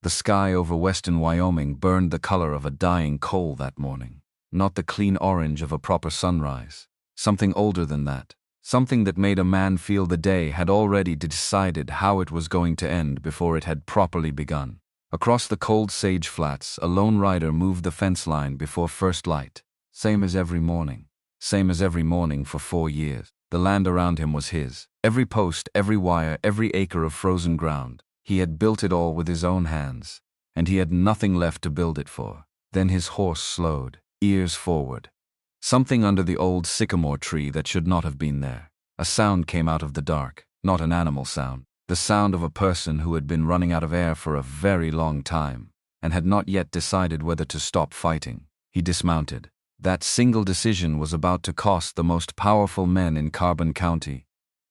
The sky over western Wyoming burned the color of a dying coal that morning. Not the clean orange of a proper sunrise. Something older than that. Something that made a man feel the day had already decided how it was going to end before it had properly begun. Across the cold sage flats, a lone rider moved the fence line before first light. Same as every morning. Same as every morning for 4 years. The land around him was his. Every post, every wire, every acre of frozen ground. He had built it all with his own hands, and he had nothing left to build it for. Then his horse slowed, ears forward. Something under the old sycamore tree that should not have been there. A sound came out of the dark, not an animal sound. The sound of a person who had been running out of air for a very long time, and had not yet decided whether to stop fighting. He dismounted. That single decision was about to cost the most powerful men in Carbon County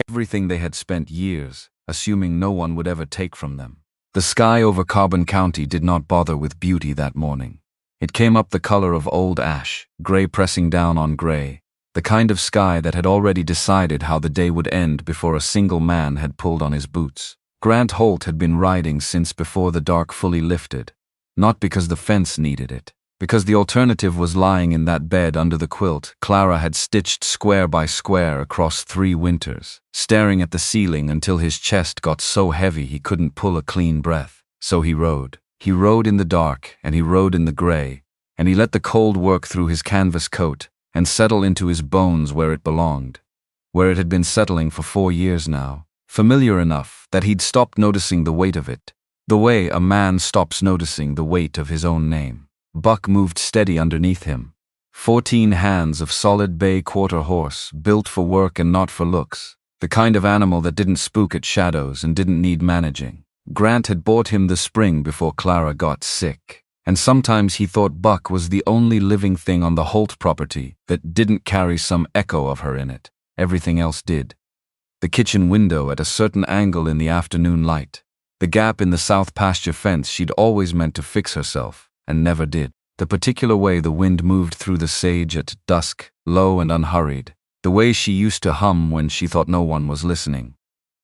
everything they had spent years, assuming no one would ever take from them. The sky over Carbon County did not bother with beauty that morning. It came up the color of old ash, gray pressing down on gray, the kind of sky that had already decided how the day would end before a single man had pulled on his boots. Grant Holt had been riding since before the dark fully lifted, not because the fence needed it. Because the alternative was lying in that bed under the quilt Clara had stitched square by square across 3 winters, staring at the ceiling until his chest got so heavy he couldn't pull a clean breath. So he rode. He rode in the dark, and he rode in the gray, and he let the cold work through his canvas coat and settle into his bones where it belonged, where it had been settling for 4 years now, familiar enough that he'd stopped noticing the weight of it, the way a man stops noticing the weight of his own name. Buck moved steady underneath him. 14 hands of solid bay quarter horse, built for work and not for looks. The kind of animal that didn't spook at shadows and didn't need managing. Grant had bought him the spring before Clara got sick, and sometimes he thought Buck was the only living thing on the Holt property that didn't carry some echo of her in it. Everything else did. The kitchen window at a certain angle in the afternoon light. The gap in the south pasture fence she'd always meant to fix herself, and never did. The particular way the wind moved through the sage at dusk, low and unhurried. The way she used to hum when she thought no one was listening.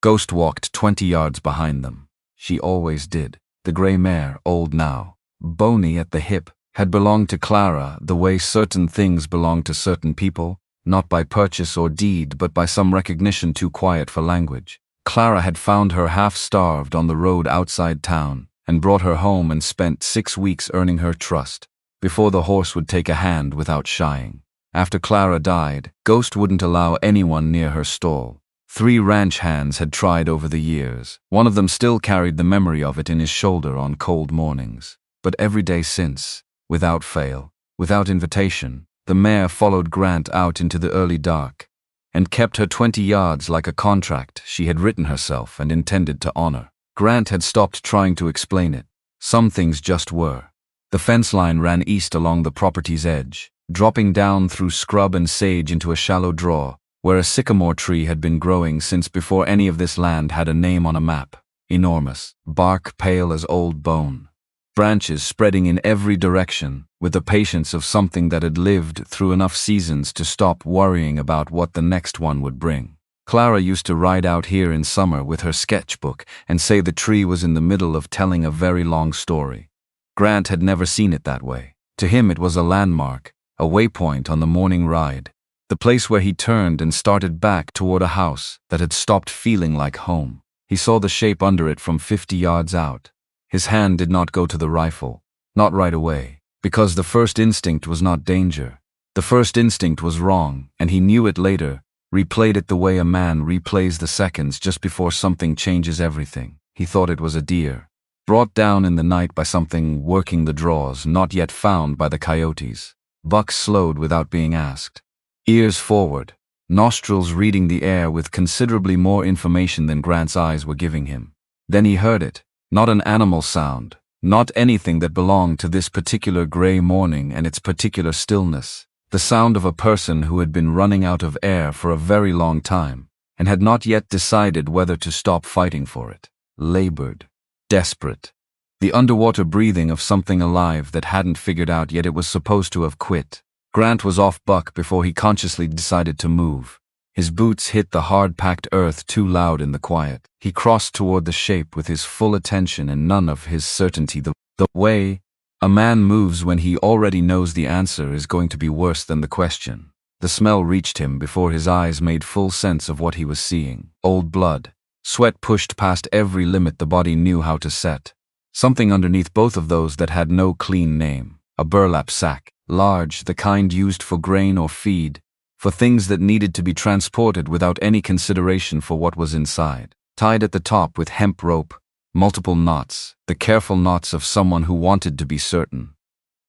Ghost walked 20 yards behind them. She always did. The gray mare, old now, bony at the hip, had belonged to Clara the way certain things belong to certain people, not by purchase or deed but by some recognition too quiet for language. Clara had found her half-starved on the road outside town, and brought her home and spent 6 weeks earning her trust, before the horse would take a hand without shying. After Clara died, Ghost wouldn't allow anyone near her stall. 3 ranch hands had tried over the years. One of them still carried the memory of it in his shoulder on cold mornings. But every day since, without fail, without invitation, the mare followed Grant out into the early dark, and kept her 20 yards like a contract she had written herself and intended to honor. Grant had stopped trying to explain it. Some things just were. The fence line ran east along the property's edge, dropping down through scrub and sage into a shallow draw, where a sycamore tree had been growing since before any of this land had a name on a map. Enormous, bark pale as old bone. Branches spreading in every direction, with the patience of something that had lived through enough seasons to stop worrying about what the next one would bring. Clara used to ride out here in summer with her sketchbook and say the tree was in the middle of telling a very long story. Grant had never seen it that way. To him it was a landmark, a waypoint on the morning ride, the place where he turned and started back toward a house that had stopped feeling like home. He saw the shape under it from 50 yards out. His hand did not go to the rifle, not right away, because the first instinct was not danger. The first instinct was wrong, and he knew it later, replayed it the way a man replays the seconds just before something changes everything. He thought it was a deer, brought down in the night by something working the draws, not yet found by the coyotes. Buck slowed without being asked. Ears forward, nostrils reading the air with considerably more information than Grant's eyes were giving him. Then he heard it, not an animal sound, not anything that belonged to this particular gray morning and its particular stillness. The sound of a person who had been running out of air for a very long time, and had not yet decided whether to stop fighting for it. Labored. Desperate. The underwater breathing of something alive that hadn't figured out yet it was supposed to have quit. Grant was off Buck before he consciously decided to move. His boots hit the hard-packed earth too loud in the quiet. He crossed toward the shape with his full attention and none of his certainty. The way a man moves when he already knows the answer is going to be worse than the question. The smell reached him before his eyes made full sense of what he was seeing. Old blood. Sweat pushed past every limit the body knew how to set. Something underneath both of those that had no clean name. A burlap sack. Large, the kind used for grain or feed. For things that needed to be transported without any consideration for what was inside. Tied at the top with hemp rope, multiple knots, the careful knots of someone who wanted to be certain.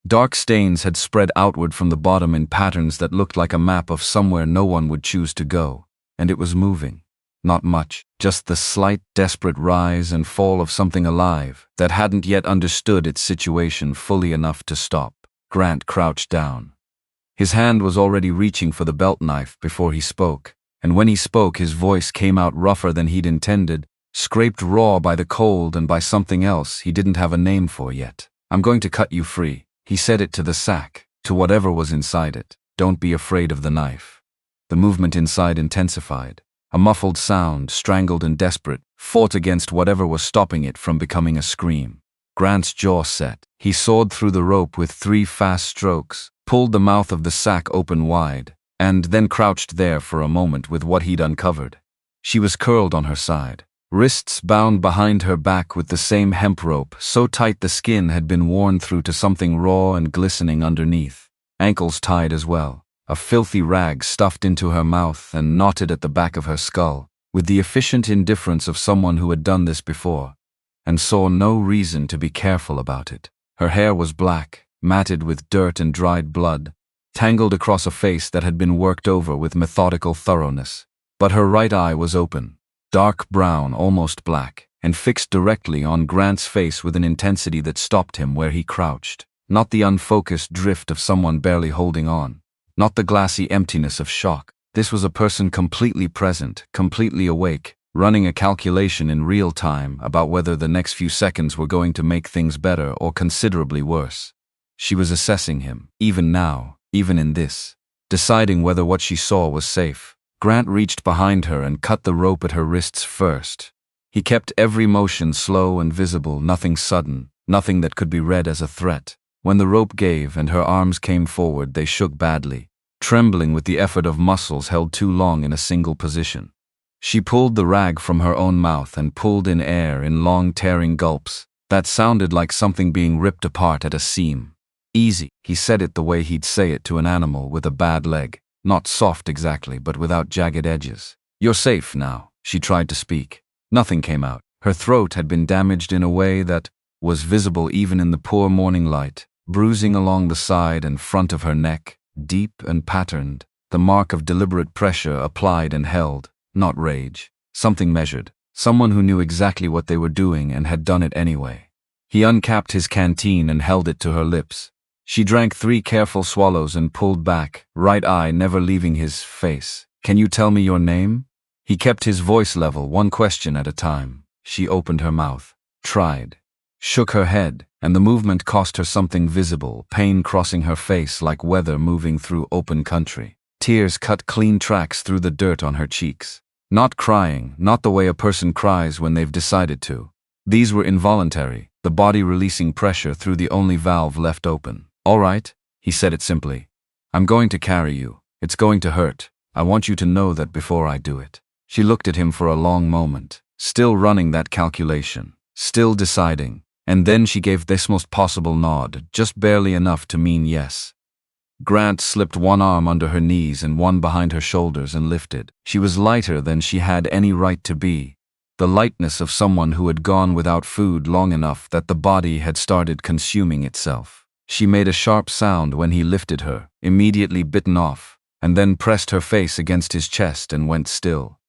Dark stains had spread outward from the bottom in patterns that looked like a map of somewhere no one would choose to go, and it was moving. Not much, just the slight, desperate rise and fall of something alive that hadn't yet understood its situation fully enough to stop. Grant crouched down. His hand was already reaching for the belt knife before he spoke, and when he spoke his voice came out rougher than he'd intended, scraped raw by the cold and by something else he didn't have a name for yet. "I'm going to cut you free." He said it to the sack, to whatever was inside it. "Don't be afraid of the knife." The movement inside intensified. A muffled sound, strangled and desperate, fought against whatever was stopping it from becoming a scream. Grant's jaw set. He sawed through the rope with 3 fast strokes, pulled the mouth of the sack open wide, and then crouched there for a moment with what he'd uncovered. She was curled on her side, wrists bound behind her back with the same hemp rope, so tight the skin had been worn through to something raw and glistening underneath. Ankles tied as well, a filthy rag stuffed into her mouth and knotted at the back of her skull, with the efficient indifference of someone who had done this before, and saw no reason to be careful about it. Her hair was black, matted with dirt and dried blood, tangled across a face that had been worked over with methodical thoroughness. But her right eye was open, dark brown, almost black, and fixed directly on Grant's face with an intensity that stopped him where he crouched. Not the unfocused drift of someone barely holding on, not the glassy emptiness of shock. This was a person completely present, completely awake, running a calculation in real time about whether the next few seconds were going to make things better or considerably worse. She was assessing him, even now, even in this, deciding whether what she saw was safe. Grant reached behind her and cut the rope at her wrists first. He kept every motion slow and visible, nothing sudden, nothing that could be read as a threat. When the rope gave and her arms came forward, they shook badly, trembling with the effort of muscles held too long in a single position. She pulled the rag from her own mouth and pulled in air in long tearing gulps that sounded like something being ripped apart at a seam. "Easy," he said it the way he'd say it to an animal with a bad leg. Not soft exactly, but without jagged edges. "You're safe now." She tried to speak. Nothing came out. Her throat had been damaged in a way that was visible even in the poor morning light, bruising along the side and front of her neck, deep and patterned, the mark of deliberate pressure applied and held, not rage. Something measured. Someone who knew exactly what they were doing and had done it anyway. He uncapped his canteen and held it to her lips. She drank 3 careful swallows and pulled back, right eye never leaving his face. "Can you tell me your name?" He kept his voice level, one question at a time. She opened her mouth, tried, shook her head, and the movement cost her something visible, pain crossing her face like weather moving through open country. Tears cut clean tracks through the dirt on her cheeks. Not crying, not the way a person cries when they've decided to. These were involuntary, the body releasing pressure through the only valve left open. "All right," he said it simply. "I'm going to carry you. It's going to hurt. I want you to know that before I do it." She looked at him for a long moment, still running that calculation, still deciding, and then she gave this most possible nod, just barely enough to mean yes. Grant slipped one arm under her knees and one behind her shoulders and lifted. She was lighter than she had any right to be, the lightness of someone who had gone without food long enough that the body had started consuming itself. She made a sharp sound when he lifted her, immediately bitten off, and then pressed her face against his chest and went still.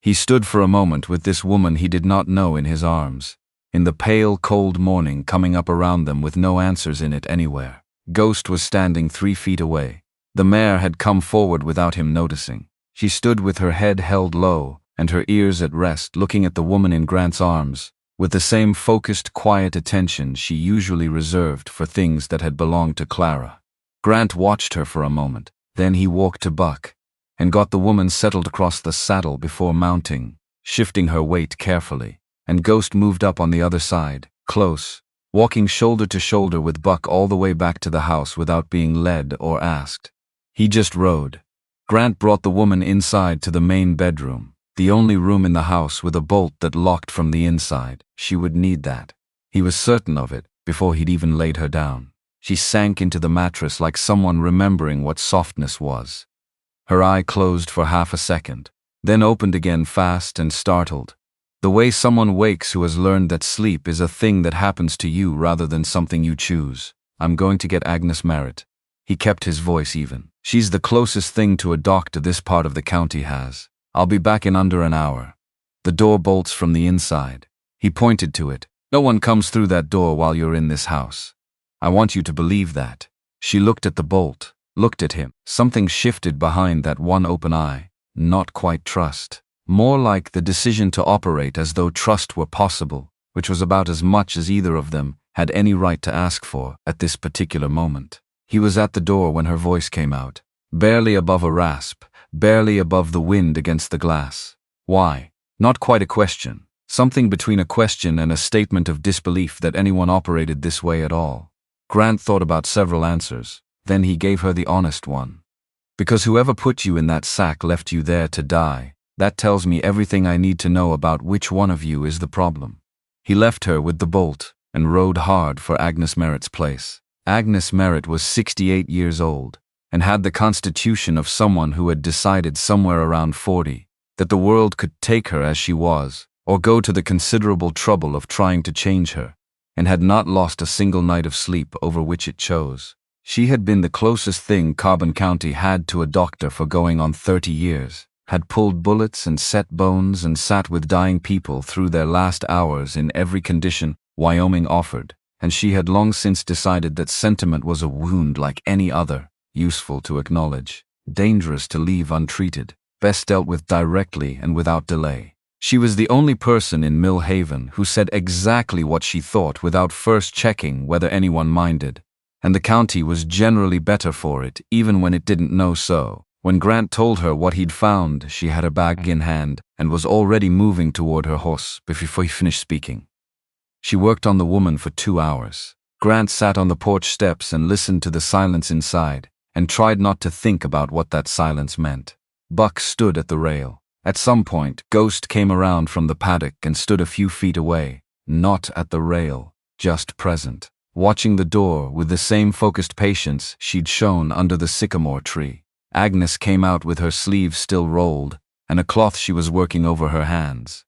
He stood for a moment with this woman he did not know in his arms, in the pale, cold morning coming up around them with no answers in it anywhere. Ghost was standing 3 feet away. The mare had come forward without him noticing. She stood with her head held low and her ears at rest, looking at the woman in Grant's arms, with the same focused, quiet attention she usually reserved for things that had belonged to Clara. Grant watched her for a moment, then he walked to Buck. and got the woman settled across the saddle before mounting, shifting her weight carefully, and Ghost moved up on the other side, close, walking shoulder to shoulder with Buck all the way back to the house without being led or asked. He just rode. Grant brought the woman inside to the main bedroom, the only room in the house with a bolt that locked from the inside. She would need that. He was certain of it before he'd even laid her down. She sank into the mattress like someone remembering what softness was. Her eye closed for half a second, then opened again fast and startled. The way someone wakes who has learned that sleep is a thing that happens to you rather than something you choose. I'm going to get Agnes Merritt. He kept his voice even. She's the closest thing to a doctor this part of the county has. I'll be back in under an hour. The door bolts from the inside. He pointed to it. No one comes through that door while you're in this house. I want you to believe that. She looked at the bolt, looked at him. Something shifted behind that one open eye. Not quite trust. More like the decision to operate as though trust were possible, which was about as much as either of them had any right to ask for at this particular moment. He was at the door when her voice came out, barely above a rasp, barely above the wind against the glass. Why? Not quite a question. Something between a question and a statement of disbelief that anyone operated this way at all. Grant thought about several answers. Then he gave her the honest one. Because whoever put you in that sack left you there to die. That tells me everything I need to know about which one of you is the problem. He left her with the bolt and rode hard for Agnes Merritt's place. Agnes Merritt was 68 years old and had the constitution of someone who had decided somewhere around 40 that the world could take her as she was or go to the considerable trouble of trying to change her, and had not lost a single night of sleep over which it chose. She had been the closest thing Carbon County had to a doctor for going on 30 years. Had pulled bullets and set bones and sat with dying people through their last hours in every condition Wyoming offered, and she had long since decided that sentiment was a wound like any other, useful to acknowledge, dangerous to leave untreated, best dealt with directly and without delay. She was the only person in Mill Haven who said exactly what she thought without first checking whether anyone minded, and the county was generally better for it even when it didn't know so. When Grant told her what he'd found, she had her bag in hand and was already moving toward her horse before he finished speaking. She worked on the woman for 2 hours. Grant sat on the porch steps and listened to the silence inside and tried not to think about what that silence meant. Buck stood at the rail. At some point, Ghost came around from the paddock and stood a few feet away, not at the rail, just present, watching the door with the same focused patience she'd shown under the sycamore tree. Agnes came out with her sleeves still rolled and a cloth she was working over her hands.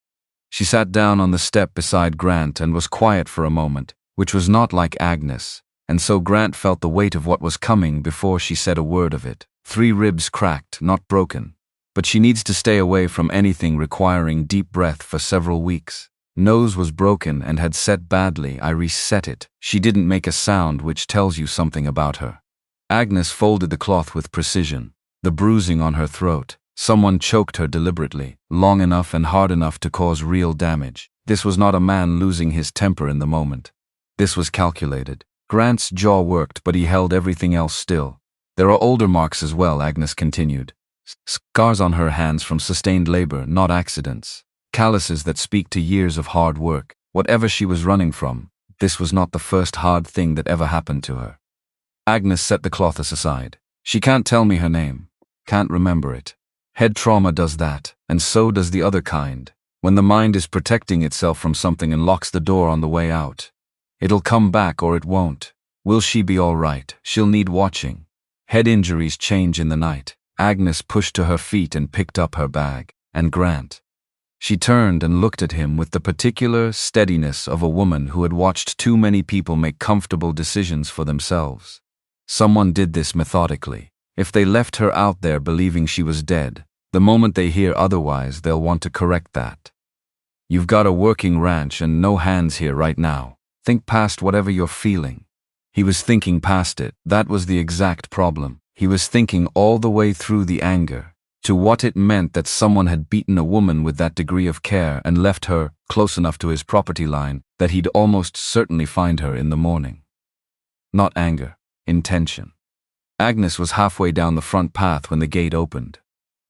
She sat down on the step beside Grant and was quiet for a moment, which was not like Agnes, and so Grant felt the weight of what was coming before she said a word of it. 3 ribs cracked, not broken. But she needs to stay away from anything requiring deep breath for several weeks. Nose was broken and had set badly. I reset it. She didn't make a sound, which tells you something about her. Agnes folded the cloth with precision. The bruising on her throat. Someone choked her deliberately, long enough and hard enough to cause real damage. This was not a man losing his temper in the moment. This was calculated. Grant's jaw worked, but he held everything else still. There are older marks as well, Agnes continued. Scars on her hands from sustained labor, not accidents. Calluses that speak to years of hard work. Whatever she was running from, this was not the first hard thing that ever happened to her. Agnes set the cloth aside. She can't tell me her name. Can't remember it. Head trauma does that, and so does the other kind. When the mind is protecting itself from something and locks the door on the way out. It'll come back or it won't. Will she be all right? She'll need watching. Head injuries change in the night. Agnes pushed to her feet and picked up her bag. And Grant. She turned and looked at him with the particular steadiness of a woman who had watched too many people make comfortable decisions for themselves. Someone did this methodically. If they left her out there believing she was dead, the moment they hear otherwise, they'll want to correct that. You've got a working ranch and no hands here right now. Think past whatever you're feeling. He was thinking past it. That was the exact problem. He was thinking all the way through the anger, to what it meant that someone had beaten a woman with that degree of care and left her close enough to his property line that he'd almost certainly find her in the morning. Not anger, intention. Agnes was halfway down the front path when the gate opened.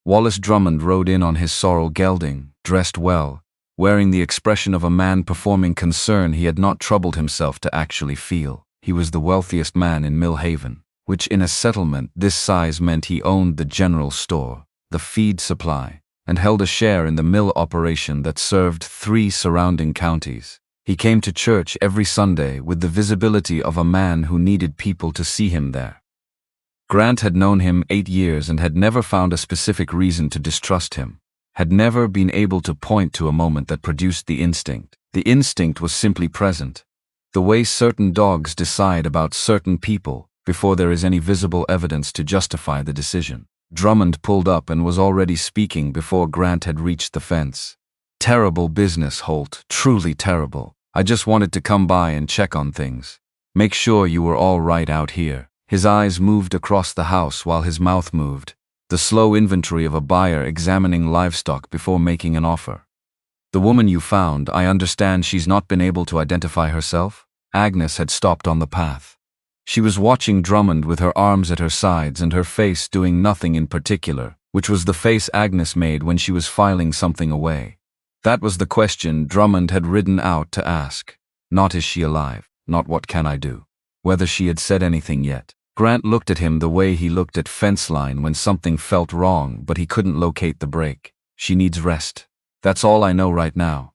Wallace Drummond rode in on his sorrel gelding, dressed well, wearing the expression of a man performing concern he had not troubled himself to actually feel. He was the wealthiest man in Mill Haven, which in a settlement this size meant he owned the general store, the feed supply, and held a share in the mill operation that served 3 surrounding counties. He came to church every Sunday with the visibility of a man who needed people to see him there. Grant had known him 8 years and had never found a specific reason to distrust him, had never been able to point to a moment that produced the instinct. The instinct was simply present, the way certain dogs decide about certain people before there is any visible evidence to justify the decision. Drummond pulled up and was already speaking before Grant had reached the fence. "Terrible business, Holt, truly terrible. I just wanted to come by and check on things. Make sure you were all right out here." His eyes moved across the house while his mouth moved, the slow inventory of a buyer examining livestock before making an offer. "The woman you found, I understand she's not been able to identify herself?" Agnes had stopped on the path. She was watching Drummond with her arms at her sides and her face doing nothing in particular, which was the face Agnes made when she was filing something away. That was the question Drummond had ridden out to ask. Not is she alive, not what can I do. Whether she had said anything yet. Grant looked at him the way he looked at fence line when something felt wrong but he couldn't locate the break. "She needs rest. That's all I know right now."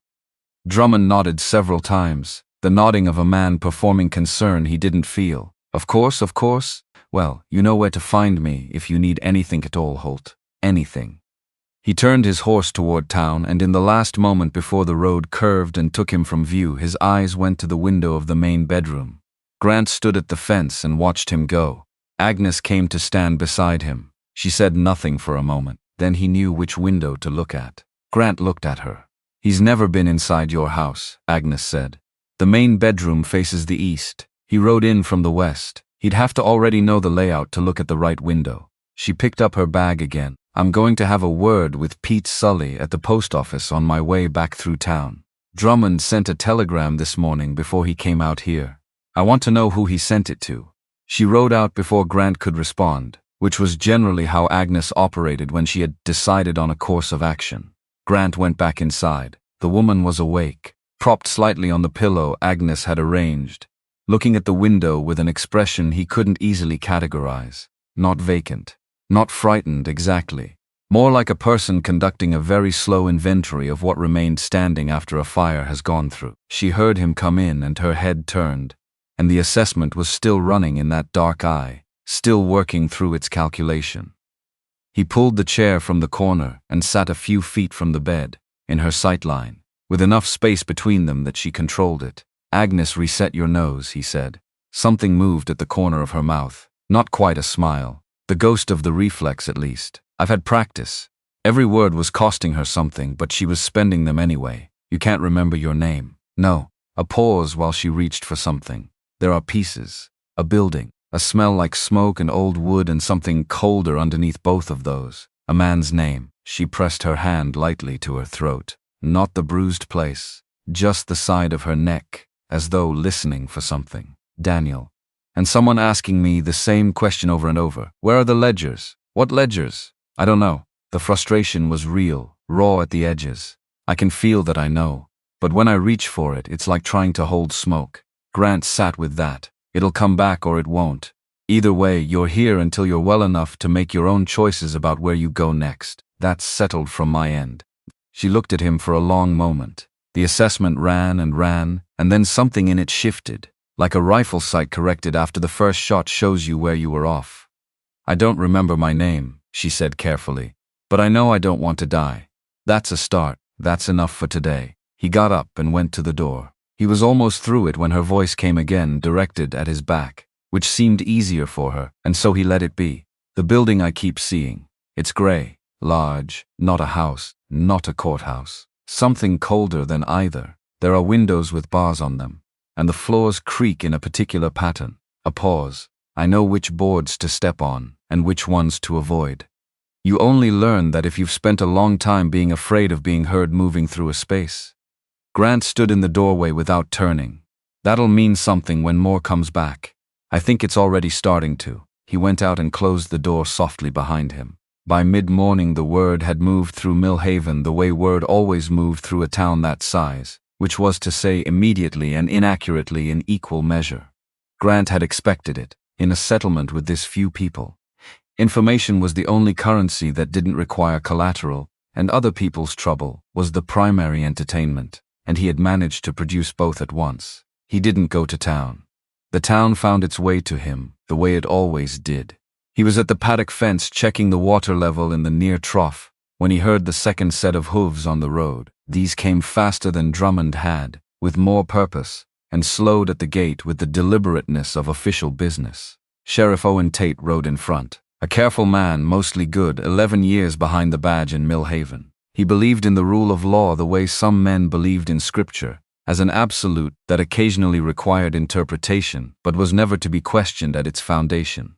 Drummond nodded several times, the nodding of a man performing concern he didn't feel. Of course. Well, you know where to find me if you need anything at all, Holt. Anything." He turned his horse toward town, and in the last moment before the road curved and took him from view, his eyes went to the window of the main bedroom. Grant stood at the fence and watched him go. Agnes came to stand beside him. She said nothing for a moment, then he knew which window to look at. Grant looked at her. "He's never been inside your house," Agnes said. "The main bedroom faces the east. He rode in from the west. He'd have to already know the layout to look at the right window." She picked up her bag again. "I'm going to have a word with Pete Sully at the post office on my way back through town. Drummond sent a telegram this morning before he came out here. I want to know who he sent it to." She rode out before Grant could respond, which was generally how Agnes operated when she had decided on a course of action. Grant went back inside. The woman was awake, propped slightly on the pillow Agnes had arranged, looking at the window with an expression he couldn't easily categorize. Not vacant, not frightened exactly, more like a person conducting a very slow inventory of what remained standing after a fire has gone through. She heard him come in and her head turned, and the assessment was still running in that dark eye, still working through its calculation. He pulled the chair from the corner and sat a few feet from the bed, in her sightline, with enough space between them that she controlled it. "Agnes, reset your nose," he said. Something moved at the corner of her mouth. Not quite a smile. The ghost of the reflex, at least. "I've had practice." Every word was costing her something, but she was spending them anyway. "You can't remember your name?" "No." A pause while she reached for something. "There are pieces. A building. A smell like smoke and old wood and something colder underneath both of those. A man's name." She pressed her hand lightly to her throat. Not the bruised place. Just the side of her neck, as though listening for something. "Daniel. And someone asking me the same question over and over. Where are the ledgers?" "What ledgers?" "I don't know." The frustration was real, raw at the edges. "I can feel that I know. But when I reach for it, it's like trying to hold smoke." Grant sat with that. "It'll come back or it won't. Either way, you're here until you're well enough to make your own choices about where you go next. That's settled from my end." She looked at him for a long moment. The assessment ran, and then something in it shifted, like a rifle sight corrected after the first shot shows you where you were off. "I don't remember my name," she said carefully, "but I know I don't want to die. That's a start. That's enough for today." He got up and went to the door. He was almost through it when her voice came again, directed at his back, which seemed easier for her, and so he let it be. "The building I keep seeing. It's gray, large, not a house, not a courthouse. Something colder than either. There are windows with bars on them, and the floors creak in a particular pattern." A pause. "I know which boards to step on, and which ones to avoid." You only learn that if you've spent a long time being afraid of being heard moving through a space. Grant stood in the doorway without turning. "That'll mean something when more comes back. I think it's already starting to." He went out and closed the door softly behind him. By mid-morning the word had moved through Millhaven the way word always moved through a town that size, which was to say immediately and inaccurately in equal measure. Grant had expected it, in a settlement with this few people. Information was the only currency that didn't require collateral, and other people's trouble was the primary entertainment, and he had managed to produce both at once. He didn't go to town. The town found its way to him, the way it always did. He was at the paddock fence checking the water level in the near trough, when he heard the second set of hooves on the road. These came faster than Drummond had, with more purpose, and slowed at the gate with the deliberateness of official business. Sheriff Owen Tate rode in front. A careful man, mostly good, 11 years behind the badge in Millhaven. He believed in the rule of law the way some men believed in scripture, as an absolute that occasionally required interpretation but was never to be questioned at its foundation.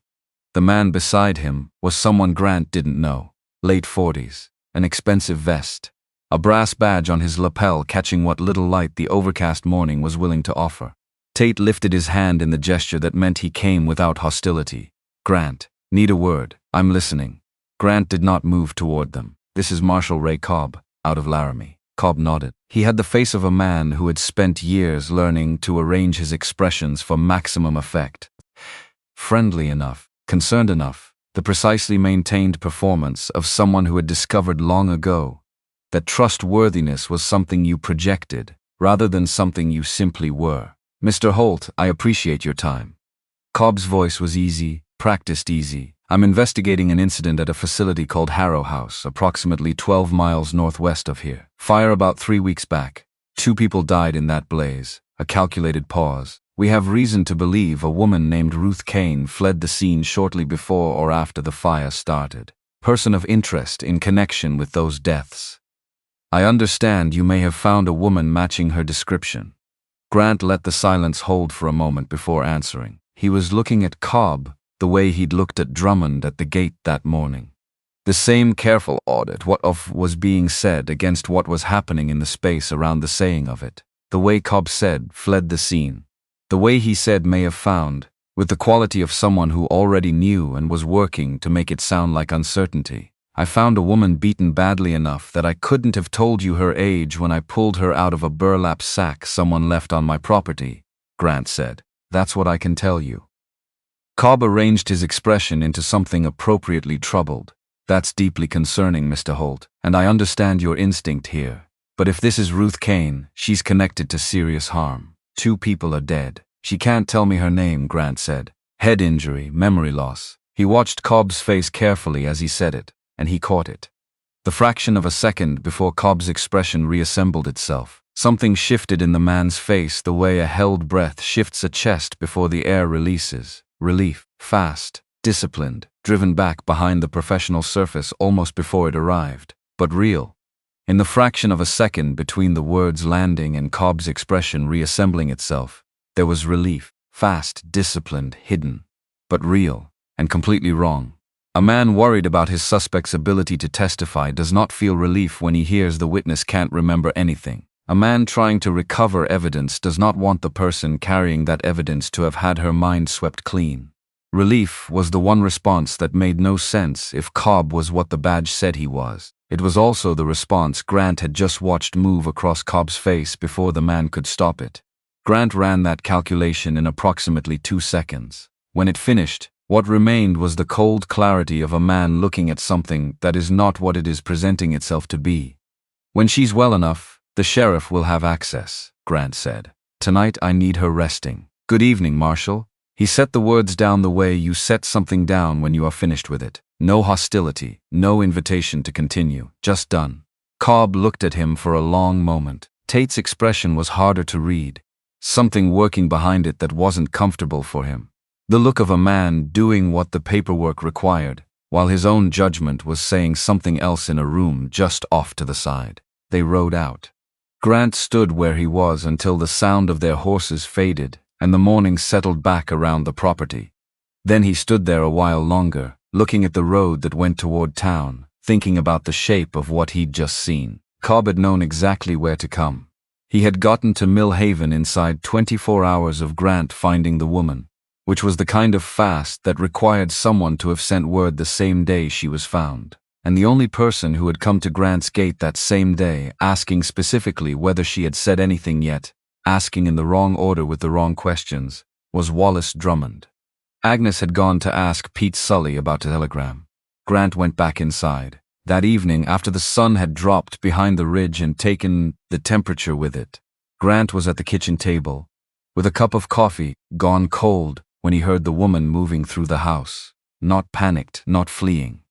The man beside him was someone Grant didn't know. Late 40s, an expensive vest, a brass badge on his lapel catching what little light the overcast morning was willing to offer. Tate lifted his hand in the gesture that meant he came without hostility. "Grant, need a word. I'm listening." Grant did not move toward them. "This is Marshal Ray Cobb, out of Laramie." Cobb nodded. He had the face of a man who had spent years learning to arrange his expressions for maximum effect. Friendly enough, concerned enough, the precisely maintained performance of someone who had discovered long ago that trustworthiness was something you projected, rather than something you simply were. "Mr. Holt, I appreciate your time." Cobb's voice was easy, practiced easy. "I'm investigating an incident at a facility called Harrow House, approximately 12 miles northwest of here. Fire about 3 weeks back. 2 people died in that blaze." A calculated pause. "We have reason to believe a woman named Ruth Kane fled the scene shortly before or after the fire started. Person of interest in connection with those deaths. I understand you may have found a woman matching her description." Grant let the silence hold for a moment before answering. He was looking at Cobb the way he'd looked at Drummond at the gate that morning. The same careful audit what of was being said against what was happening in the space around the saying of it. The way Cobb said, "fled the scene." The way he said "may have found," with the quality of someone who already knew and was working to make it sound like uncertainty. "I found a woman beaten badly enough that I couldn't have told you her age when I pulled her out of a burlap sack someone left on my property," Grant said. "That's what I can tell you." Cobb arranged his expression into something appropriately troubled. "That's deeply concerning, Mr. Holt, and I understand your instinct here. But if this is Ruth Kane, she's connected to serious harm. 2 people are dead." "She can't tell me her name," Grant said. "Head injury, memory loss." He watched Cobb's face carefully as he said it, and he caught it. The fraction of a second before Cobb's expression reassembled itself, something shifted in the man's face the way a held breath shifts a chest before the air releases. Relief, fast, disciplined, driven back behind the professional surface almost before it arrived, but real. In the fraction of a second between the words landing and Cobb's expression reassembling itself, there was relief, fast, disciplined, hidden, but real, and completely wrong. A man worried about his suspect's ability to testify does not feel relief when he hears the witness can't remember anything. A man trying to recover evidence does not want the person carrying that evidence to have had her mind swept clean. Relief was the one response that made no sense if Cobb was what the badge said he was. It was also the response Grant had just watched move across Cobb's face before the man could stop it. Grant ran that calculation in approximately 2 seconds. When it finished, what remained was the cold clarity of a man looking at something that is not what it is presenting itself to be. "When she's well enough, the sheriff will have access," Grant said. "Tonight I need her resting." "Good evening, Marshal." He set the words down the way you set something down when you are finished with it. No hostility, no invitation to continue, just done. Cobb looked at him for a long moment. Tate's expression was harder to read, something working behind it that wasn't comfortable for him. The look of a man doing what the paperwork required, while his own judgment was saying something else in a room just off to the side. They rode out. Grant stood where he was until the sound of their horses faded and the morning settled back around the property. Then he stood there a while longer, looking at the road that went toward town, thinking about the shape of what he'd just seen. Cobb had known exactly where to come. He had gotten to Millhaven inside 24 hours of Grant finding the woman. which was the kind of fast that required someone to have sent word the same day she was found. And the only person who had come to Grant's gate that same day, asking specifically whether she had said anything yet, asking in the wrong order with the wrong questions, was Wallace Drummond. Agnes had gone to ask Pete Sully about the telegram. Grant went back inside. That evening, after the sun had dropped behind the ridge and taken the temperature with it, Grant was at the kitchen table, with a cup of coffee, gone cold, when he heard the woman moving through the house. Not panicked, not fleeing.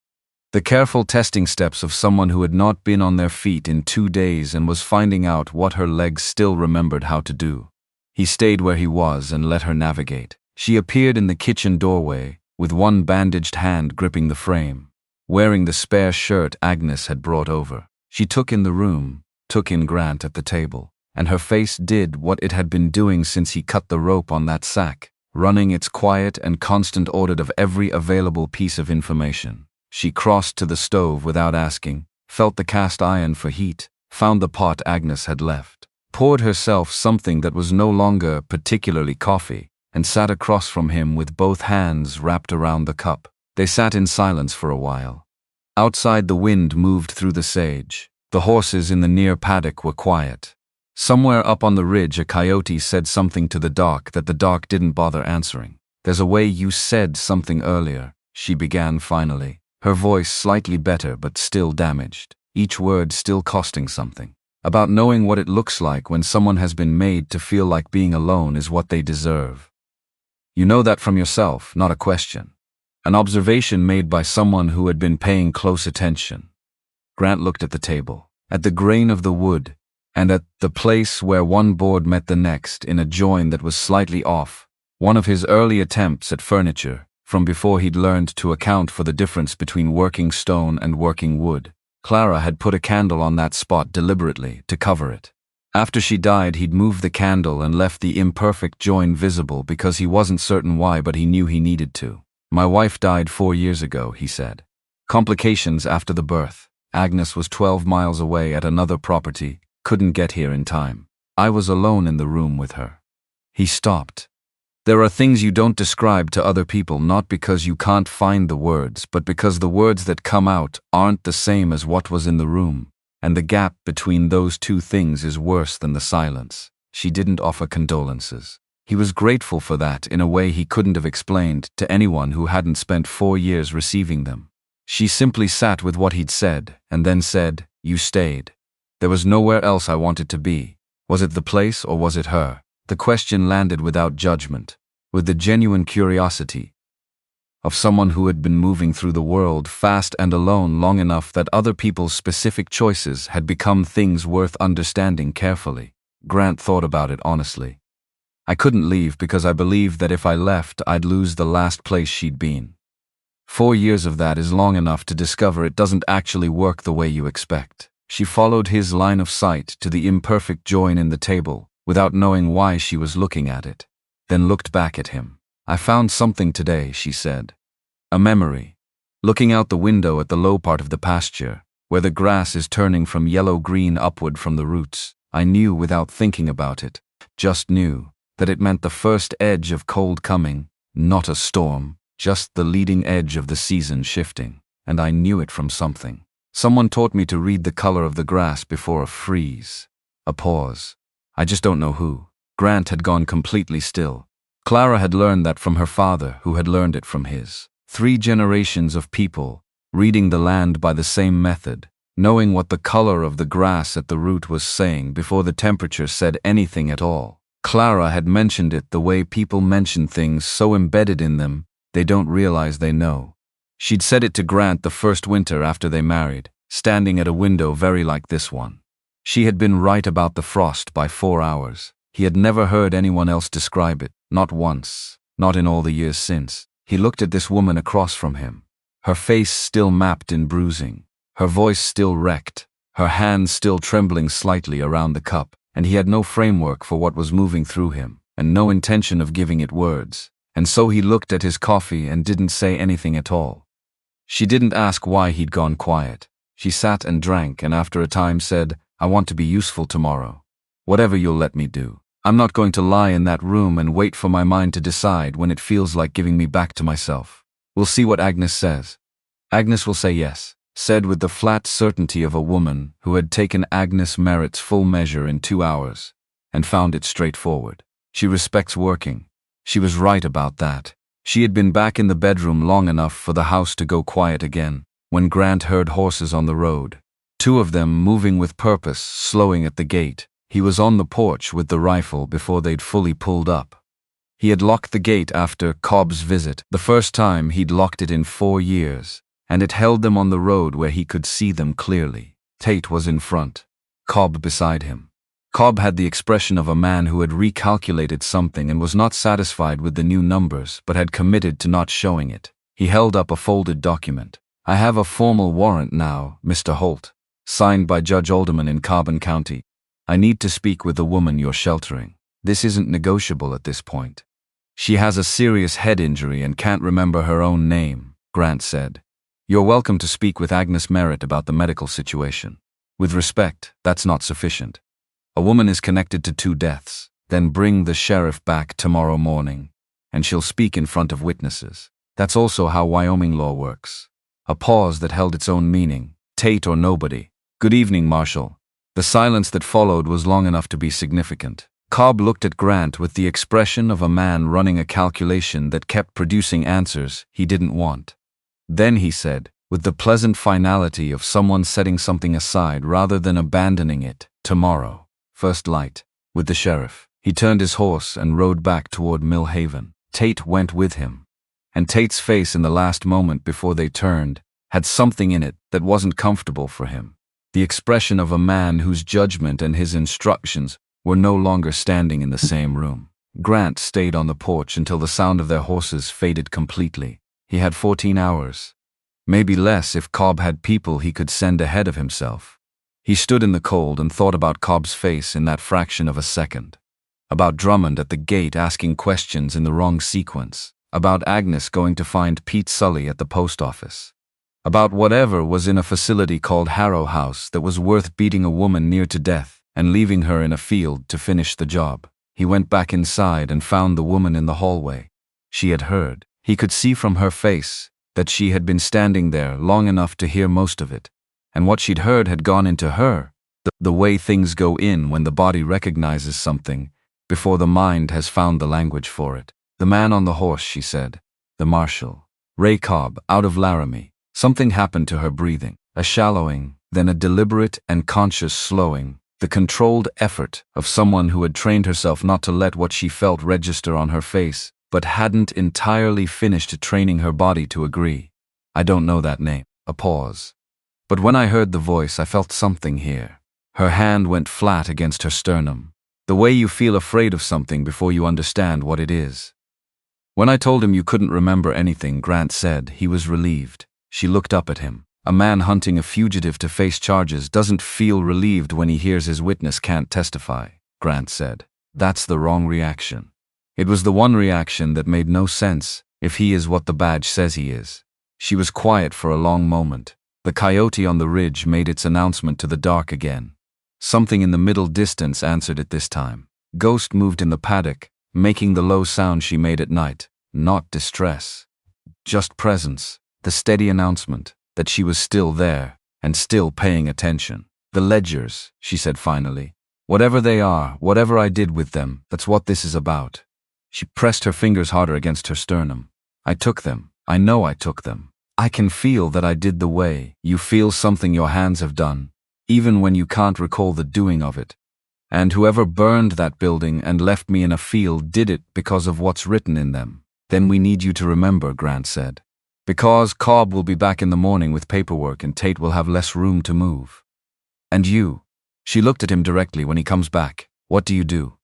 The careful testing steps of someone who had not been on their feet in 2 days and was finding out what her legs still remembered how to do. He stayed where he was and let her navigate. She appeared in the kitchen doorway, with one bandaged hand gripping the frame, wearing the spare shirt Agnes had brought over. She took in the room, took in Grant at the table, and her face did what it had been doing since he cut the rope on that sack, running its quiet and constant audit of every available piece of information. She crossed to the stove without asking, felt the cast iron for heat, found the pot Agnes had left, poured herself something that was no longer particularly coffee, and sat across from him with both hands wrapped around the cup. They sat in silence for a while. Outside, the wind moved through the sage. The horses in the near paddock were quiet. Somewhere up on the ridge, a coyote said something to the doc that the doc didn't bother answering. "There's a way you said something earlier," she began finally, her voice slightly better but still damaged, each word still costing something, about knowing what it looks like when someone has been made to feel like being alone is what they deserve. You know that from yourself, not a question. An observation made by someone who had been paying close attention. Grant looked at the table, at the grain of the wood, and at the place where one board met the next in a join that was slightly off, one of his early attempts at furniture, from before he'd learned to account for the difference between working stone and working wood. Clara had put a candle on that spot deliberately to cover it. After she died, he'd moved the candle and left the imperfect join visible because he wasn't certain why, but he knew he needed to. "My wife died 4 years ago," he said. "Complications after the birth. Agnes was 12 miles away at another property, couldn't get here in time. I was alone in the room with her." He stopped. There are things you don't describe to other people, not because you can't find the words, but because the words that come out aren't the same as what was in the room, and the gap between those two things is worse than the silence. She didn't offer condolences. He was grateful for that in a way he couldn't have explained to anyone who hadn't spent 4 years receiving them. She simply sat with what he'd said, and then said, "You stayed. There was nowhere else I wanted to be. Was it the place or was it her?" The question landed without judgment, with the genuine curiosity of someone who had been moving through the world fast and alone long enough that other people's specific choices had become things worth understanding carefully. Grant thought about it honestly. "I couldn't leave because I believed that if I left, I'd lose the last place she'd been. 4 years of that is long enough to discover it doesn't actually work the way you expect." She followed his line of sight to the imperfect join in the table, without knowing why she was looking at it, then looked back at him. "I found something today," she said. "A memory. Looking out the window at the low part of the pasture, where the grass is turning from yellow-green upward from the roots, I knew without thinking about it, just knew, that it meant the first edge of cold coming, not a storm, just the leading edge of the season shifting, and I knew it from something. Someone taught me to read the color of the grass before a freeze." A pause. "I just don't know who." Grant had gone completely still. Clara had learned that from her father, who had learned it from his. 3 generations of people, reading the land by the same method, knowing what the color of the grass at the root was saying before the temperature said anything at all. Clara had mentioned it the way people mention things so embedded in them they don't realize they know. She'd said it to Grant the first winter after they married, standing at a window very like this one. She had been right about the frost by 4 hours. He had never heard anyone else describe it, not once, not in all the years since. He looked at this woman across from him, her face still mapped in bruising, her voice still wrecked, her hands still trembling slightly around the cup, and he had no framework for what was moving through him, and no intention of giving it words. And so he looked at his coffee and didn't say anything at all. She didn't ask why he'd gone quiet. She sat and drank and after a time said, "I want to be useful tomorrow. Whatever you'll let me do." I'm not going to lie in that room and wait for my mind to decide when it feels like giving me back to myself. We'll see what Agnes says. Agnes will say yes, said with the flat certainty of a woman who had taken Agnes Merritt's full measure in 2 hours and found it straightforward. She respects working. She was right about that. She had been back in the bedroom long enough for the house to go quiet again when Grant heard horses on the road. 2 of them moving with purpose, slowing at the gate. He was on the porch with the rifle before they'd fully pulled up. He had locked the gate after Cobb's visit, the first time he'd locked it in 4 years, and it held them on the road where he could see them clearly. Tate was in front, Cobb beside him. Cobb had the expression of a man who had recalculated something and was not satisfied with the new numbers but had committed to not showing it. He held up a folded document. I have a formal warrant now, Mr. Holt, signed by Judge Alderman in Carbon County. I need to speak with the woman you're sheltering. This isn't negotiable at this point. She has a serious head injury and can't remember her own name, Grant said. You're welcome to speak with Agnes Merritt about the medical situation. With respect, that's not sufficient. A woman is connected to 2 deaths. Then bring the sheriff back tomorrow morning, and she'll speak in front of witnesses. That's also how Wyoming law works. A pause that held its own meaning. Tate or nobody. Good evening, Marshal. The silence that followed was long enough to be significant. Cobb looked at Grant with the expression of a man running a calculation that kept producing answers he didn't want. Then he said, with the pleasant finality of someone setting something aside rather than abandoning it, tomorrow. First light, with the sheriff. He turned his horse and rode back toward Mill Haven. Tate went with him. And Tate's face in the last moment before they turned had something in it that wasn't comfortable for him. The expression of a man whose judgment and his instructions were no longer standing in the same room. Grant stayed on the porch until the sound of their horses faded completely. He had 14 hours. Maybe less if Cobb had people he could send ahead of himself. He stood in the cold and thought about Cobb's face in that fraction of a second. About Drummond at the gate asking questions in the wrong sequence. About Agnes going to find Pete Sully at the post office. About whatever was in a facility called Harrow House that was worth beating a woman near to death and leaving her in a field to finish the job. He went back inside and found the woman in the hallway. She had heard. He could see from her face that she had been standing there long enough to hear most of it. And what she'd heard had gone into her, the way things go in when the body recognizes something before the mind has found the language for it. The man on the horse, she said. The marshal. Ray Cobb, out of Laramie. Something happened to her breathing. A shallowing, then a deliberate and conscious slowing. The controlled effort of someone who had trained herself not to let what she felt register on her face, but hadn't entirely finished training her body to agree. I don't know that name. A pause. But when I heard the voice, I felt something here. Her hand went flat against her sternum. The way you feel afraid of something before you understand what it is. When I told him you couldn't remember anything, Grant said, he was relieved. She looked up at him. A man hunting a fugitive to face charges doesn't feel relieved when he hears his witness can't testify, Grant said. That's the wrong reaction. It was the one reaction that made no sense if he is what the badge says he is. She was quiet for a long moment. The coyote on the ridge made its announcement to the dark again. Something in the middle distance answered it this time. Ghost moved in the paddock, making the low sound she made at night. Not distress. Just presence. The steady announcement that she was still there and still paying attention. The ledgers, she said finally. Whatever they are, whatever I did with them, that's what this is about. She pressed her fingers harder against her sternum. I took them. I know I took them. I can feel that I did the way you feel something your hands have done, even when you can't recall the doing of it. And whoever burned that building and left me in a field did it because of what's written in them. Then we need you to remember, Grant said. Because Cobb will be back in the morning with paperwork and Tate will have less room to move. And you? She looked at him directly. When he comes back, what do you do?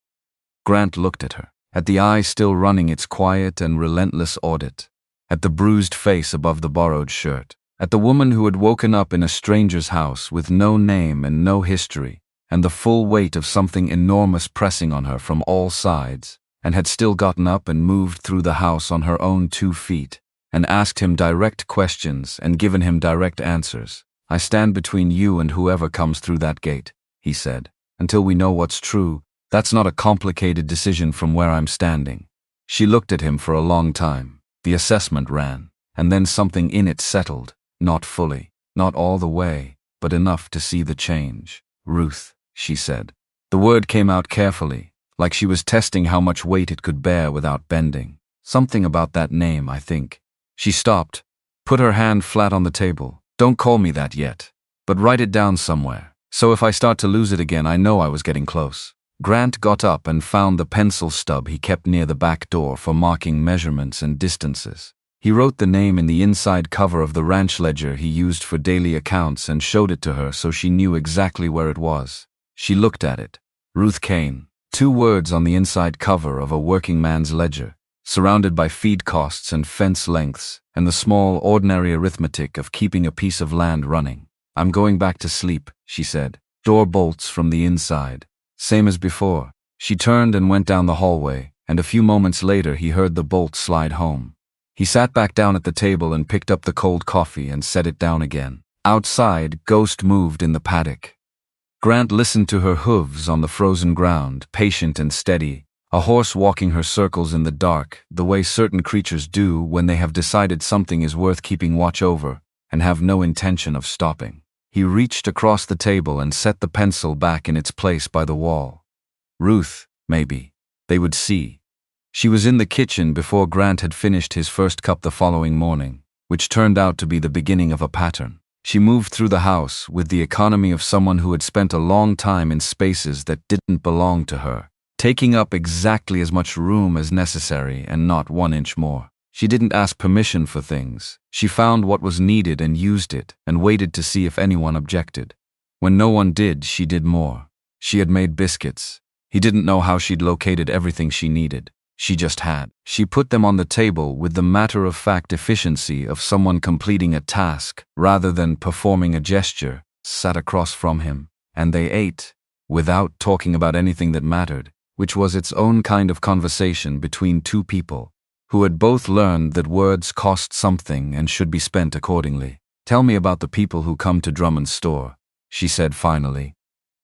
Grant looked at her, at the eye still running its quiet and relentless audit. At the bruised face above the borrowed shirt, at the woman who had woken up in a stranger's house with no name and no history, and the full weight of something enormous pressing on her from all sides, and had still gotten up and moved through the house on her own 2 feet, and asked him direct questions and given him direct answers. I stand between you and whoever comes through that gate, he said, until we know what's true, That's not a complicated decision from where I'm standing. She looked at him for a long time. The assessment ran, and then something in it settled, not fully, not all the way, but enough to see the change. Ruth, she said. The word came out carefully, like she was testing how much weight it could bear without bending. Something about that name, I think. She stopped, put her hand flat on the table. Don't call me that yet, but write it down somewhere, so if I start to lose it again, I know I was getting close. Grant got up and found the pencil stub he kept near the back door for marking measurements and distances. He wrote the name in the inside cover of the ranch ledger he used for daily accounts and showed it to her so she knew exactly where it was. She looked at it. Ruth Kane. 2 words on the inside cover of a working man's ledger, surrounded by feed costs and fence lengths, and the small, ordinary arithmetic of keeping a piece of land running. I'm going back to sleep, she said. Door bolts from the inside. Same as before. She turned and went down the hallway, and a few moments later he heard the bolt slide home. He sat back down at the table and picked up the cold coffee and set it down again. Outside, Ghost moved in the paddock. Grant listened to her hooves on the frozen ground, patient and steady, a horse walking her circles in the dark, the way certain creatures do when they have decided something is worth keeping watch over and have no intention of stopping. He reached across the table and set the pencil back in its place by the wall. Ruth, maybe. They would see. She was in the kitchen before Grant had finished his first cup the following morning, which turned out to be the beginning of a pattern. She moved through the house with the economy of someone who had spent a long time in spaces that didn't belong to her, taking up exactly as much room as necessary and not 1 inch more. She didn't ask permission for things. She found what was needed and used it, and waited to see if anyone objected. When no one did, she did more. She had made biscuits. He didn't know how she'd located everything she needed. She just had. She put them on the table with the matter-of-fact efficiency of someone completing a task rather than performing a gesture, sat across from him, and they ate, without talking about anything that mattered, which was its own kind of conversation between 2 people who had both learned that words cost something and should be spent accordingly. Tell me about the people who come to Drummond's store, she said finally.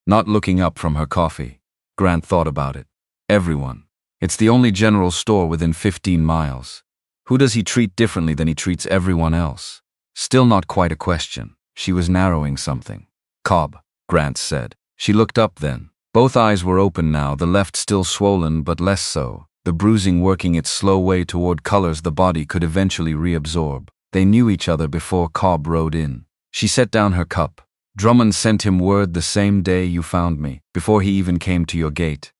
Not looking up from her coffee, Grant thought about it. Everyone. It's the only general store within 15 miles. Who does he treat differently than he treats everyone else? Still not quite a question. She was narrowing something. Cobb, Grant said. She looked up then. Both eyes were open now, the left still swollen but less so, the bruising working its slow way toward colors the body could eventually reabsorb. They knew each other before Cobb rode in. She set down her cup. Drummond sent him word the same day you found me, before he even came to your gate.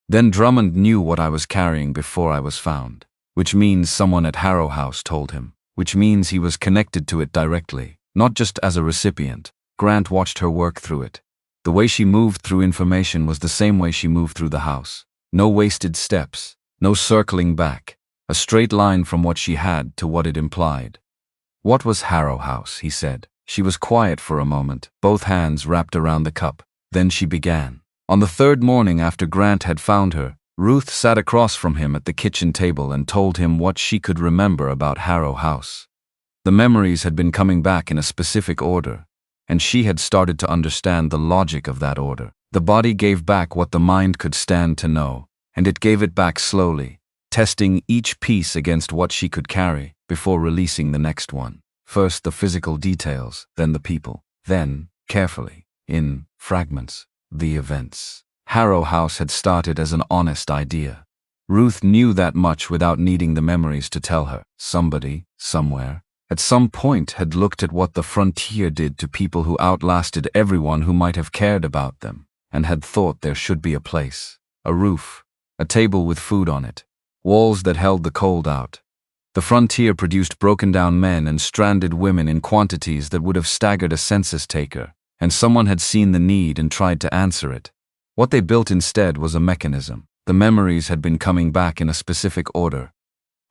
Then Drummond knew what I was carrying before I was found, which means someone at Harrow House told him, which means he was connected to it directly, not just as a recipient. Grant watched her work through it. The way she moved through information was the same way she moved through the house. No wasted steps, no circling back, a straight line from what she had to what it implied. What was Harrow House, he said. She was quiet for a moment, both hands wrapped around the cup. Then she began. On the 3rd morning after Grant had found her, Ruth sat across from him at the kitchen table and told him what she could remember about Harrow House. The memories had been coming back in a specific order, and she had started to understand the logic of that order. The body gave back what the mind could stand to know, and it gave it back slowly, testing each piece against what she could carry before releasing the next one. First the physical details, then the people, then, carefully, in fragments, the events. Harrow House had started as an honest idea. Ruth knew that much without needing the memories to tell her. Somebody, somewhere, at some point had looked at what the frontier did to people who outlasted everyone who might have cared about them, and had thought there should be a place, a roof, a table with food on it, walls that held the cold out. The frontier produced broken-down men and stranded women in quantities that would have staggered a census taker, and someone had seen the need and tried to answer it. What they built instead was a mechanism. The memories had been coming back in a specific order,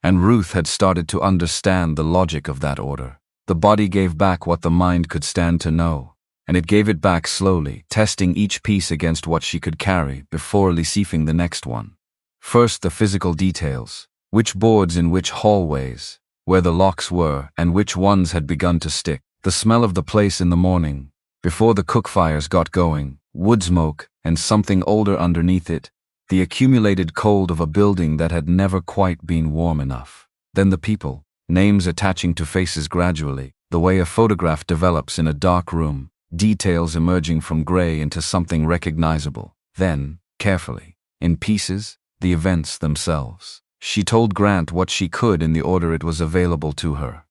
and Ruth had started to understand the logic of that order. The body gave back what the mind could stand to know, and it gave it back slowly, testing each piece against what she could carry before receiving the next one. First the physical details, which boards in which hallways, where the locks were, and which ones had begun to stick. The smell of the place in the morning, before the cook fires got going, wood smoke, and something older underneath it, the accumulated cold of a building that had never quite been warm enough. Then the people, names attaching to faces gradually, the way a photograph develops in a dark room, details emerging from gray into something recognizable. Then, carefully, in pieces, the events themselves. She told Grant what she could in the order it was available to her.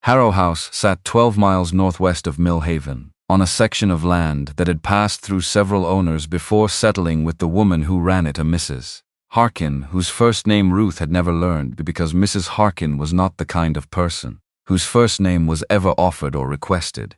Harrow House sat 12 miles northwest of Mill Haven, on a section of land that had passed through several owners before settling with the woman who ran it, a Mrs. Harkin, whose first name Ruth had never learned because Mrs. Harkin was not the kind of person whose first name was ever offered or requested.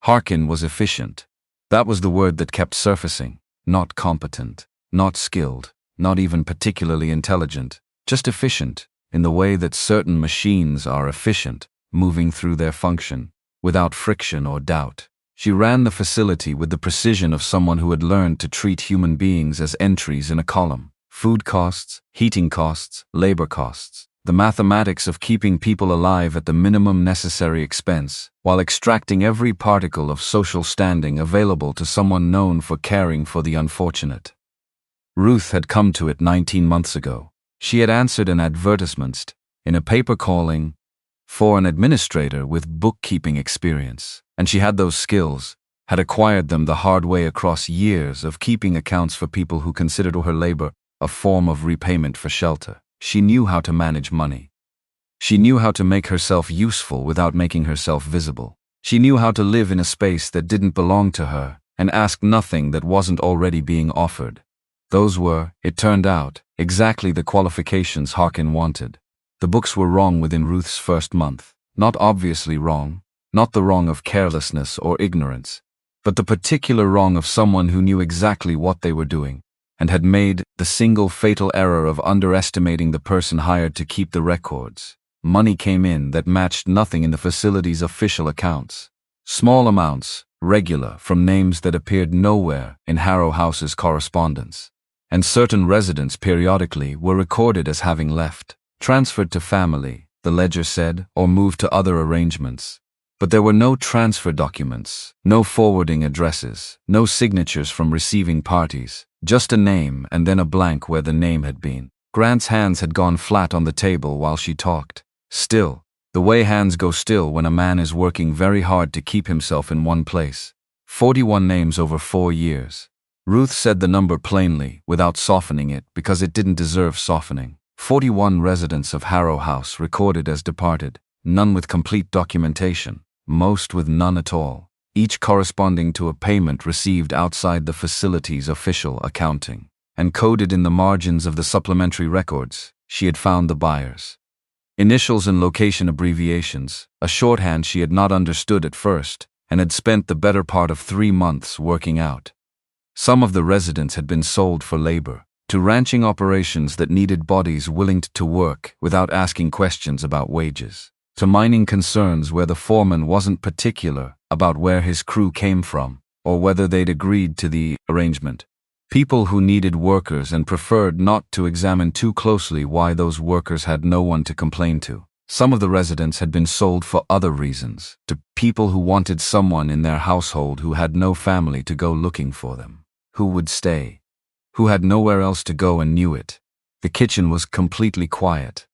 Harkin was efficient. That was the word that kept surfacing. Not competent, not skilled, not even particularly intelligent, just efficient, in the way that certain machines are efficient, moving through their function, without friction or doubt. She ran the facility with the precision of someone who had learned to treat human beings as entries in a column. Food costs, heating costs, labor costs. The mathematics of keeping people alive at the minimum necessary expense, while extracting every particle of social standing available to someone known for caring for the unfortunate. Ruth had come to it 19 months ago. She had answered an advertisement in a paper calling for an administrator with bookkeeping experience, and she had those skills, had acquired them the hard way across years of keeping accounts for people who considered her labor a form of repayment for shelter. She knew how to manage money. She knew how to make herself useful without making herself visible. She knew how to live in a space that didn't belong to her and ask nothing that wasn't already being offered. Those were, it turned out, exactly the qualifications Harkin wanted. The books were wrong within Ruth's first month. Not obviously wrong, not the wrong of carelessness or ignorance, but the particular wrong of someone who knew exactly what they were doing, and had made the single fatal error of underestimating the person hired to keep the records. Money came in that matched nothing in the facility's official accounts. Small amounts, regular, from names that appeared nowhere in Harrow House's correspondence. And certain residents periodically were recorded as having left, transferred to family, the ledger said, or moved to other arrangements. But there were no transfer documents, no forwarding addresses, no signatures from receiving parties. Just a name and then a blank where the name had been. Grant's hands had gone flat on the table while she talked. Still, the way hands go still when a man is working very hard to keep himself in one place. 41 names over 4 years. Ruth said the number plainly, without softening it, because it didn't deserve softening. 41 residents of Harrow House recorded as departed, none with complete documentation, most with none at all, each corresponding to a payment received outside the facility's official accounting. And coded in the margins of the supplementary records, she had found the buyers. Initials and location abbreviations, a shorthand she had not understood at first, and had spent the better part of 3 months working out. Some of the residents had been sold for labor, to ranching operations that needed bodies willing to work without asking questions about wages, to mining concerns where the foreman wasn't particular about where his crew came from, or whether they'd agreed to the arrangement. People who needed workers and preferred not to examine too closely why those workers had no one to complain to. Some of the residents had been sold for other reasons, to people who wanted someone in their household who had no family to go looking for them, who would stay, who had nowhere else to go and knew it. The kitchen was completely quiet.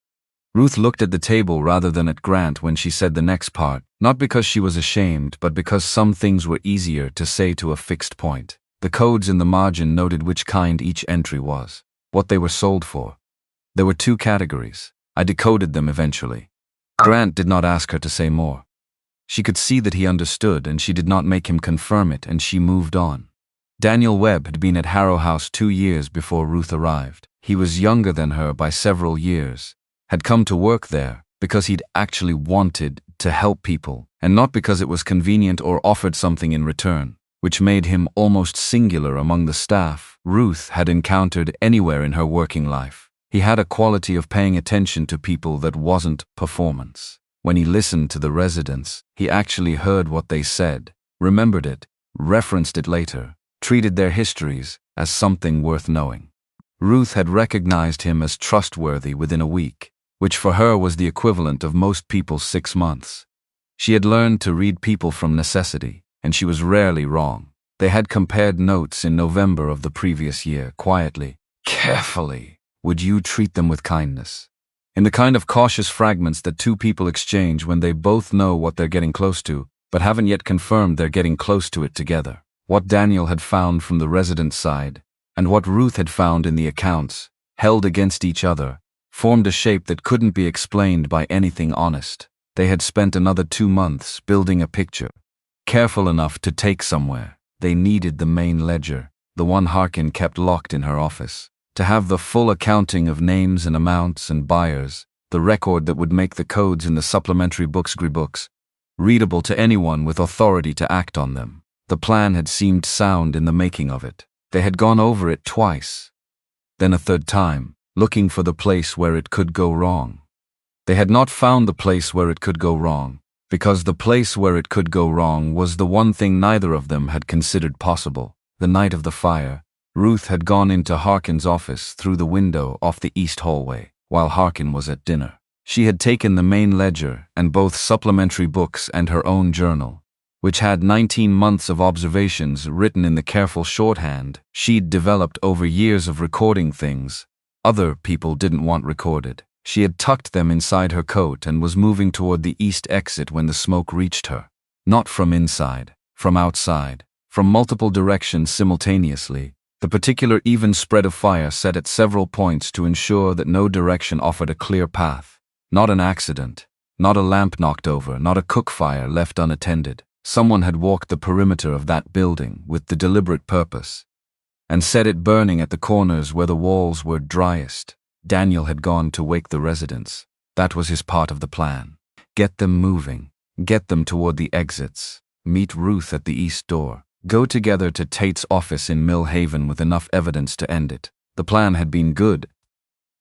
Ruth looked at the table rather than at Grant when she said the next part, not because she was ashamed, but because some things were easier to say to a fixed point. The codes in the margin noted which kind each entry was, what they were sold for. There were 2 categories. I decoded them eventually. Grant did not ask her to say more. She could see that he understood, and she did not make him confirm it, and she moved on. Daniel Webb had been at Harrow House 2 years before Ruth arrived. He was younger than her by several years, had come to work there because he'd actually wanted to help people, and not because it was convenient or offered something in return, which made him almost singular among the staff Ruth had encountered anywhere in her working life. He had a quality of paying attention to people that wasn't performance. When he listened to the residents, he actually heard what they said, remembered it, referenced it later, treated their histories as something worth knowing. Ruth had recognized him as trustworthy within a week, which for her was the equivalent of most people's 6 months. She had learned to read people from necessity, and she was rarely wrong. They had compared notes in November of the previous year, quietly, Carefully. Would you treat them with kindness? In the kind of cautious fragments that two people exchange when they both know what they're getting close to, but haven't yet confirmed they're getting close to it together. What Daniel had found from the resident's side, and what Ruth had found in the accounts, held against each other, formed a shape that couldn't be explained by anything honest. They had spent another 2 months building a picture, careful enough to take somewhere. They needed the main ledger, the one Harkin kept locked in her office, to have the full accounting of names and amounts and buyers, the record that would make the codes in the supplementary books readable to anyone with authority to act on them. The plan had seemed sound in the making of it. They had gone over it twice, then a third time, looking for the place where it could go wrong. They had not found the place where it could go wrong, because the place where it could go wrong was the one thing neither of them had considered possible. The night of the fire, Ruth had gone into Harkin's office through the window off the east hallway, while Harkin was at dinner. She had taken the main ledger and both supplementary books and her own journal, which had 19 months of observations written in the careful shorthand she'd developed over years of recording things other people didn't want recorded. She had tucked them inside her coat and was moving toward the east exit when the smoke reached her. Not from inside, from outside, from multiple directions simultaneously. The particular even spread of fire set at several points to ensure that no direction offered a clear path. Not an accident, not a lamp knocked over, not a cook fire left unattended. Someone had walked the perimeter of that building with the deliberate purpose, and set it burning at the corners where the walls were driest. Daniel had gone to wake the residents. That was his part of the plan. Get them moving, get them toward the exits, meet Ruth at the east door, go together to Tate's office in Mill Haven with enough evidence to end it. The plan had been good.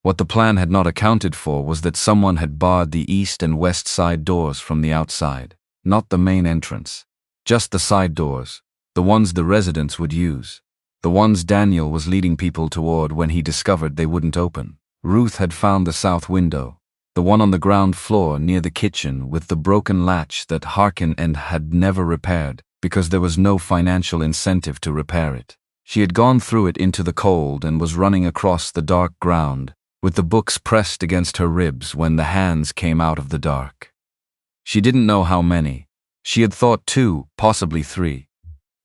What the plan had not accounted for was that someone had barred the east and west side doors from the outside. Not the main entrance. Just the side doors. The ones the residents would use. The ones Daniel was leading people toward when he discovered they wouldn't open. Ruth had found the south window, the one on the ground floor near the kitchen with the broken latch that Harkin had never repaired because there was no financial incentive to repair it. She had gone through it into the cold and was running across the dark ground, with the books pressed against her ribs when the hands came out of the dark. She didn't know how many. She had thought 2, possibly 3.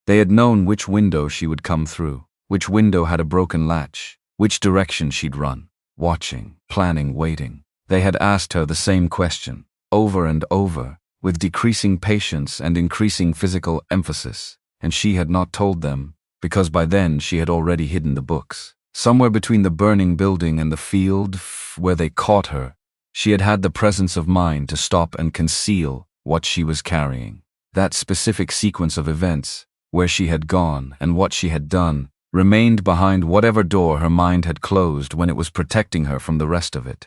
They had known which window she would come through, which window had a broken latch, which direction she'd run. Watching, planning, waiting. They had asked her the same question, over and over, with decreasing patience and increasing physical emphasis, and she had not told them, because by then she had already hidden the books. Somewhere between the burning building and the field where they caught her, she had had the presence of mind to stop and conceal what she was carrying. That specific sequence of events, where she had gone and what she had done, remained behind whatever door her mind had closed when it was protecting her from the rest of it.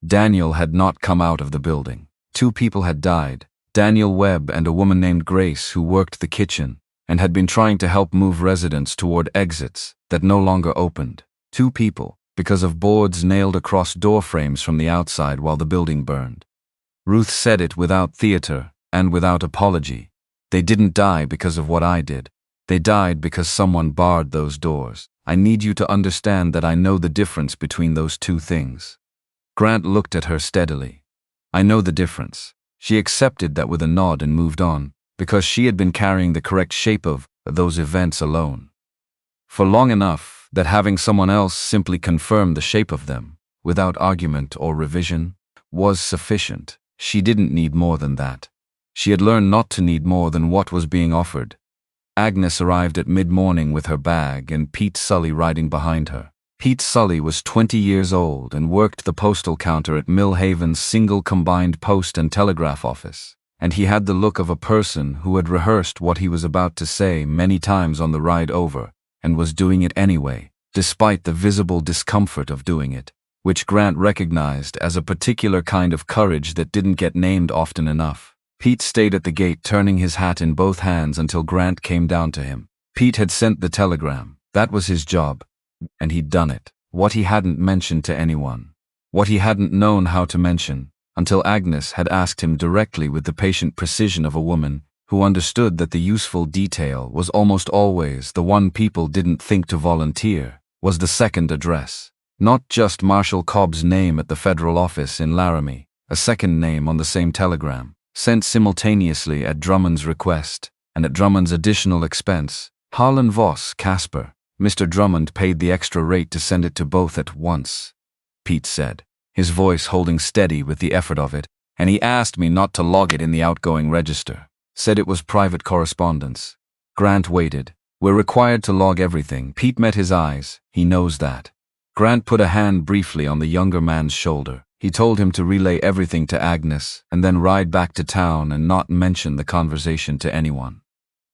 Daniel had not come out of the building. 2 people had died, Daniel Webb and a woman named Grace who worked the kitchen and had been trying to help move residents toward exits that no longer opened. 2 people, because of boards nailed across door frames from the outside while the building burned. Ruth said it without theater and without apology. They didn't die because of what I did. They died because someone barred those doors. I need you to understand that I know the difference between those 2 things. Grant looked at her steadily. I know the difference. She accepted that with a nod and moved on, because she had been carrying the correct shape of those events alone for long enough that having someone else simply confirm the shape of them, without argument or revision, was sufficient. She didn't need more than that. She had learned not to need more than what was being offered. Agnes arrived at mid-morning with her bag and Pete Sully riding behind her. Pete Sully was 20 years old and worked the postal counter at Mill Haven's single combined post and telegraph office, and he had the look of a person who had rehearsed what he was about to say many times on the ride over, and was doing it anyway, despite the visible discomfort of doing it, which Grant recognized as a particular kind of courage that didn't get named often enough. Pete stayed at the gate turning his hat in both hands until Grant came down to him. Pete had sent the telegram. That was his job, and he'd done it. What he hadn't mentioned to anyone, what he hadn't known how to mention, until Agnes had asked him directly with the patient precision of a woman who understood that the useful detail was almost always the one people didn't think to volunteer, was the second address. Not just Marshal Cobb's name at the federal office in Laramie, a second name on the same telegram, sent simultaneously at Drummond's request, and at Drummond's additional expense. Harlan Voss, Casper. Mr. Drummond paid the extra rate to send it to both at once, Pete said, his voice holding steady with the effort of it, and he asked me not to log it in the outgoing register. Said it was private correspondence. Grant waited. We're required to log everything. Pete met his eyes. He knows that. Grant put a hand briefly on the younger man's shoulder. He told him to relay everything to Agnes and then ride back to town and not mention the conversation to anyone.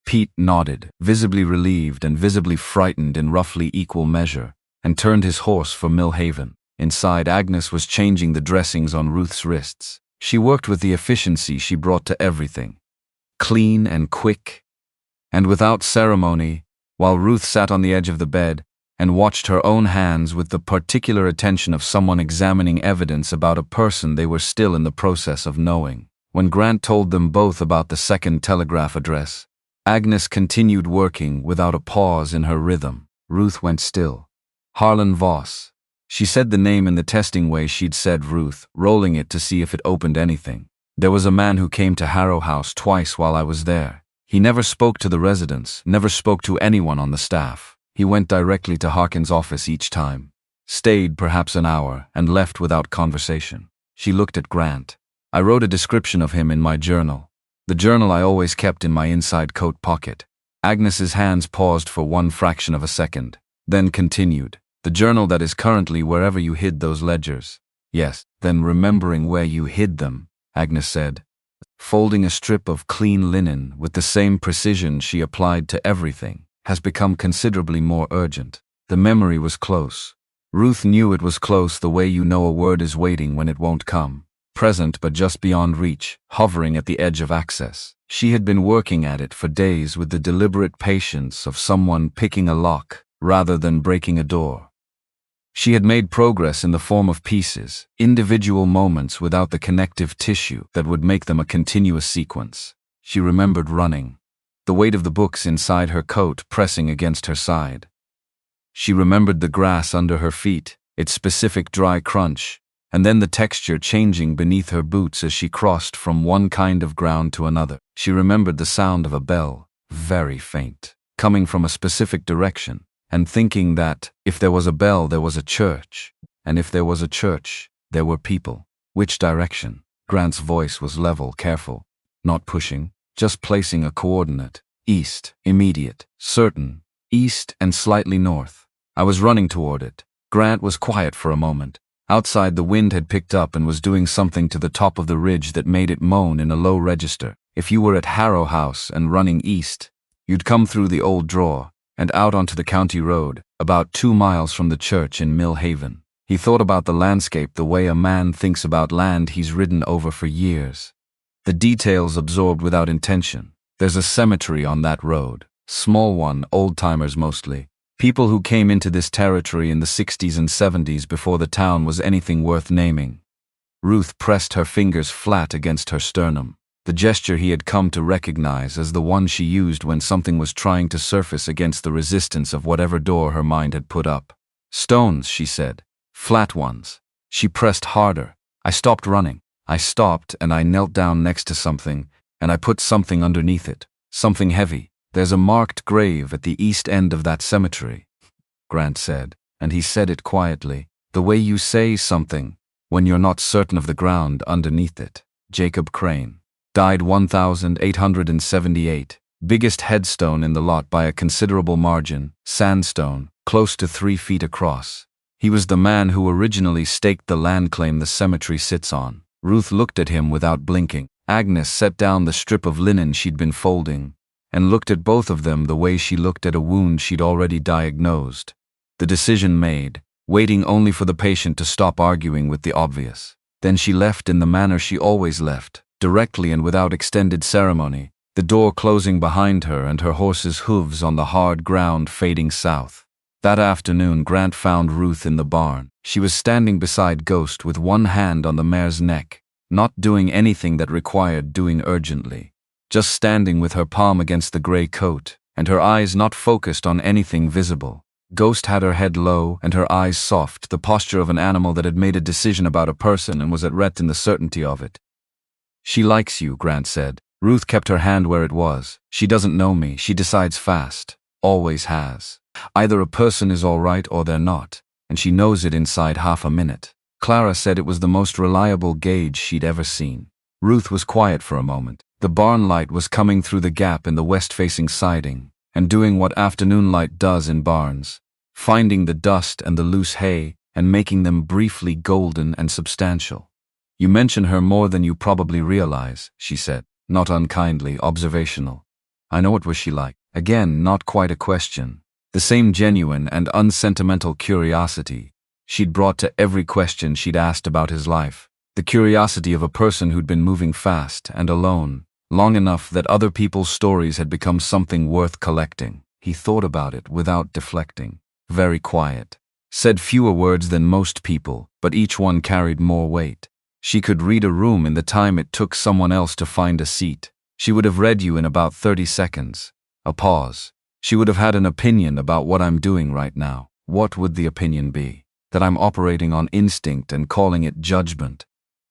Pete nodded, visibly relieved and visibly frightened in roughly equal measure, and turned his horse for Mill Haven. Inside, Agnes was changing the dressings on Ruth's wrists. She worked with the efficiency she brought to everything. Clean and quick, and without ceremony, while Ruth sat on the edge of the bed and watched her own hands with the particular attention of someone examining evidence about a person they were still in the process of knowing. When Grant told them both about the second telegraph address, Agnes continued working without a pause in her rhythm. Ruth went still. Harlan Voss. She said the name in the testing way she'd said Ruth, rolling it to see if it opened anything. There was a man who came to Harrow House twice while I was there. He never spoke to the residents, never spoke to anyone on the staff. He went directly to Harkin's office each time. Stayed perhaps an hour and left without conversation. She looked at Grant. I wrote a description of him in my journal. The journal I always kept in my inside coat pocket. Agnes's hands paused for one fraction of a second, then continued. The journal that is currently wherever you hid those ledgers. Yes, then remembering where you hid them, Agnes said, folding a strip of clean linen with the same precision she applied to everything, has become considerably more urgent. The memory was close. Ruth knew it was close the way you know a word is waiting when it won't come. Present but just beyond reach, hovering at the edge of access. She had been working at it for days with the deliberate patience of someone picking a lock rather than breaking a door. She had made progress in the form of pieces, individual moments without the connective tissue that would make them a continuous sequence. She remembered running, the weight of the books inside her coat pressing against her side. She remembered the grass under her feet, its specific dry crunch, and then the texture changing beneath her boots as she crossed from one kind of ground to another. She remembered the sound of a bell, very faint, coming from a specific direction, and thinking that, if there was a bell, there was a church, and if there was a church, there were people. Which direction? Grant's voice was level, careful, not pushing, just placing a coordinate. East, immediate, certain, east and slightly north. I was running toward it. Grant was quiet for a moment. Outside, the wind had picked up and was doing something to the top of the ridge that made it moan in a low register. If you were at Harrow House and running east, you'd come through the old draw and out onto the county road, about 2 miles from the church in Mill Haven. He thought about the landscape the way a man thinks about land he's ridden over for years. The details absorbed without intention. There's a cemetery on that road. Small one, old-timers mostly. People who came into this territory in the 60s and 70s before the town was anything worth naming. Ruth pressed her fingers flat against her sternum, the gesture he had come to recognize as the one she used when something was trying to surface against the resistance of whatever door her mind had put up. Stones, she said. Flat ones. She pressed harder. I stopped running. I stopped and I knelt down next to something, and I put something underneath it. Something heavy. There's a marked grave at the east end of that cemetery, Grant said, and he said it quietly, the way you say something when you're not certain of the ground underneath it. Jacob Crane. Died 1878. Biggest headstone in the lot by a considerable margin, sandstone, close to 3 feet across. He was the man who originally staked the land claim the cemetery sits on. Ruth looked at him without blinking. Agnes set down the strip of linen she'd been folding and looked at both of them the way she looked at a wound she'd already diagnosed. The decision made, waiting only for the patient to stop arguing with the obvious. Then she left in the manner she always left, directly and without extended ceremony, the door closing behind her and her horse's hooves on the hard ground fading south. That afternoon, Grant found Ruth in the barn. She was standing beside Ghost with one hand on the mare's neck, not doing anything that required doing urgently. Just standing with her palm against the gray coat, and her eyes not focused on anything visible. Ghost had her head low and her eyes soft, the posture of an animal that had made a decision about a person and was at rest in the certainty of it. She likes you, Grant said. Ruth kept her hand where it was. She doesn't know me. She decides fast. Always has. Either a person is all right or they're not, and she knows it inside half a minute. Clara said it was the most reliable gauge she'd ever seen. Ruth was quiet for a moment. The barn light was coming through the gap in the west-facing siding, and doing what afternoon light does in barns, finding the dust and the loose hay and making them briefly golden and substantial. You mention her more than you probably realize, she said, not unkindly, observational. I know what was she like. Again, not quite a question. The same genuine and unsentimental curiosity she'd brought to every question she'd asked about his life. The curiosity of a person who'd been moving fast and alone, long enough that other people's stories had become something worth collecting. He thought about it without deflecting. Very quiet. Said fewer words than most people, but each one carried more weight. She could read a room in the time it took someone else to find a seat. She would have read you in about 30 seconds. A pause. She would have had an opinion about what I'm doing right now. What would the opinion be? That I'm operating on instinct and calling it judgment.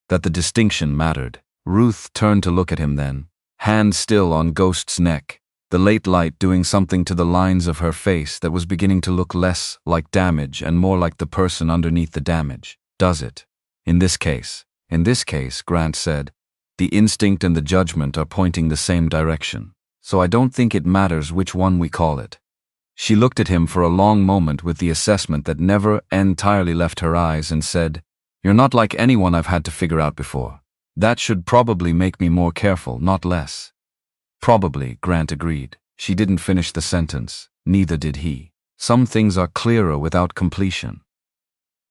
That the distinction mattered. Ruth turned to look at him then, hand still on Ghost's neck, the late light doing something to the lines of her face that was beginning to look less like damage and more like the person underneath the damage. Does it? In this case, Grant said, the instinct and the judgment are pointing the same direction. So I don't think it matters which one we call it. She looked at him for a long moment with the assessment that never entirely left her eyes and said, "You're not like anyone I've had to figure out before. That should probably make me more careful, not less." Probably, Grant agreed. She didn't finish the sentence. Neither did he. Some things are clearer without completion.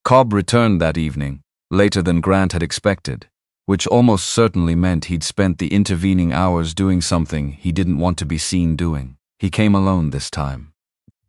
Cobb returned that evening, later than Grant had expected, which almost certainly meant he'd spent the intervening hours doing something he didn't want to be seen doing. He came alone this time.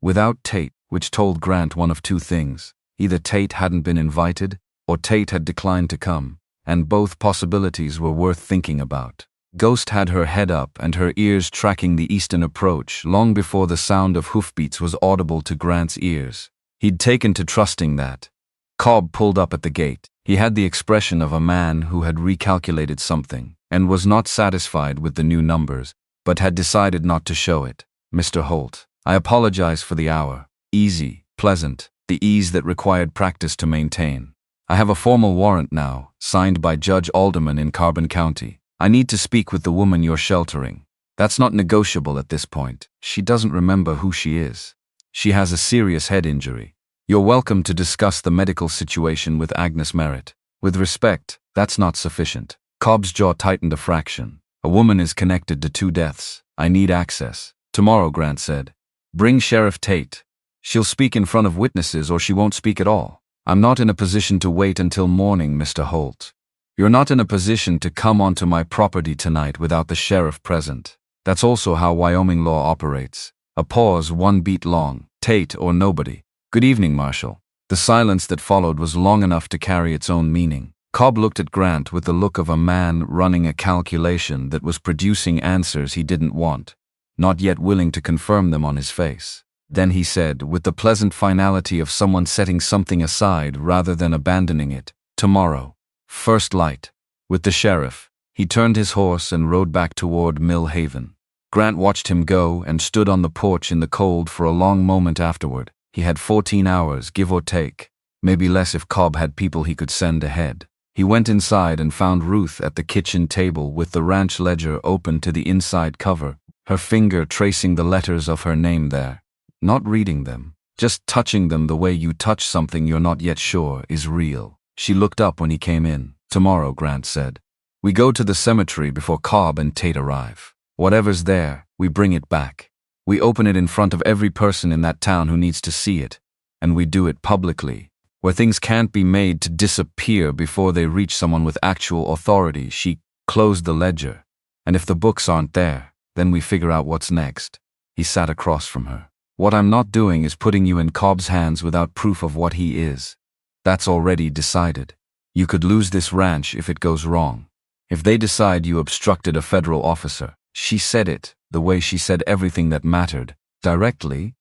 Without Tate, which told Grant one of two things. Either Tate hadn't been invited, or Tate had declined to come, and both possibilities were worth thinking about. Ghost had her head up and her ears tracking the eastern approach long before the sound of hoofbeats was audible to Grant's ears. He'd taken to trusting that. Cobb pulled up at the gate. He had the expression of a man who had recalculated something and was not satisfied with the new numbers, but had decided not to show it. "Mr. Holt, I apologize for the hour." Easy, pleasant, the ease that required practice to maintain. "I have a formal warrant now, signed by Judge Alderman in Carbon County. I need to speak with the woman you're sheltering. That's not negotiable at this point. She doesn't remember who she is. She has a serious head injury. You're welcome to discuss the medical situation with Agnes Merritt. With respect, that's not sufficient." Cobb's jaw tightened a fraction. "A woman is connected to 2 deaths. I need access." "Tomorrow," Grant said. "Bring Sheriff Tate. She'll speak in front of witnesses or she won't speak at all." "I'm not in a position to wait until morning, Mr. Holt. You're not in a position to come onto my property tonight without the sheriff present. That's also how Wyoming law operates." A pause 1 beat long. "Tate or nobody." "Good evening, Marshal." The silence that followed was long enough to carry its own meaning. Cobb looked at Grant with the look of a man running a calculation that was producing answers he didn't want, not yet willing to confirm them on his face. Then he said, with the pleasant finality of someone setting something aside rather than abandoning it, "Tomorrow. First light. With the sheriff." He turned his horse and rode back toward Mill Haven. Grant watched him go and stood on the porch in the cold for a long moment afterward. He had 14 hours, give or take. Maybe less if Cobb had people he could send ahead. He went inside and found Ruth at the kitchen table with the ranch ledger open to the inside cover, her finger tracing the letters of her name there. Not reading them, just touching them the way you touch something you're not yet sure is real. She looked up when he came in. "Tomorrow," Grant said. "We go to the cemetery before Cobb and Tate arrive. Whatever's there, we bring it back. We open it in front of every person in that town who needs to see it, and we do it publicly, where things can't be made to disappear before they reach someone with actual authority." She closed the ledger. "And if the books aren't there, then we figure out what's next." He sat across from her. "What I'm not doing is putting you in Cobb's hands without proof of what he is. That's already decided. You could lose this ranch if it goes wrong. If they decide you obstructed a federal officer." She said it, the way she said everything that mattered, directly,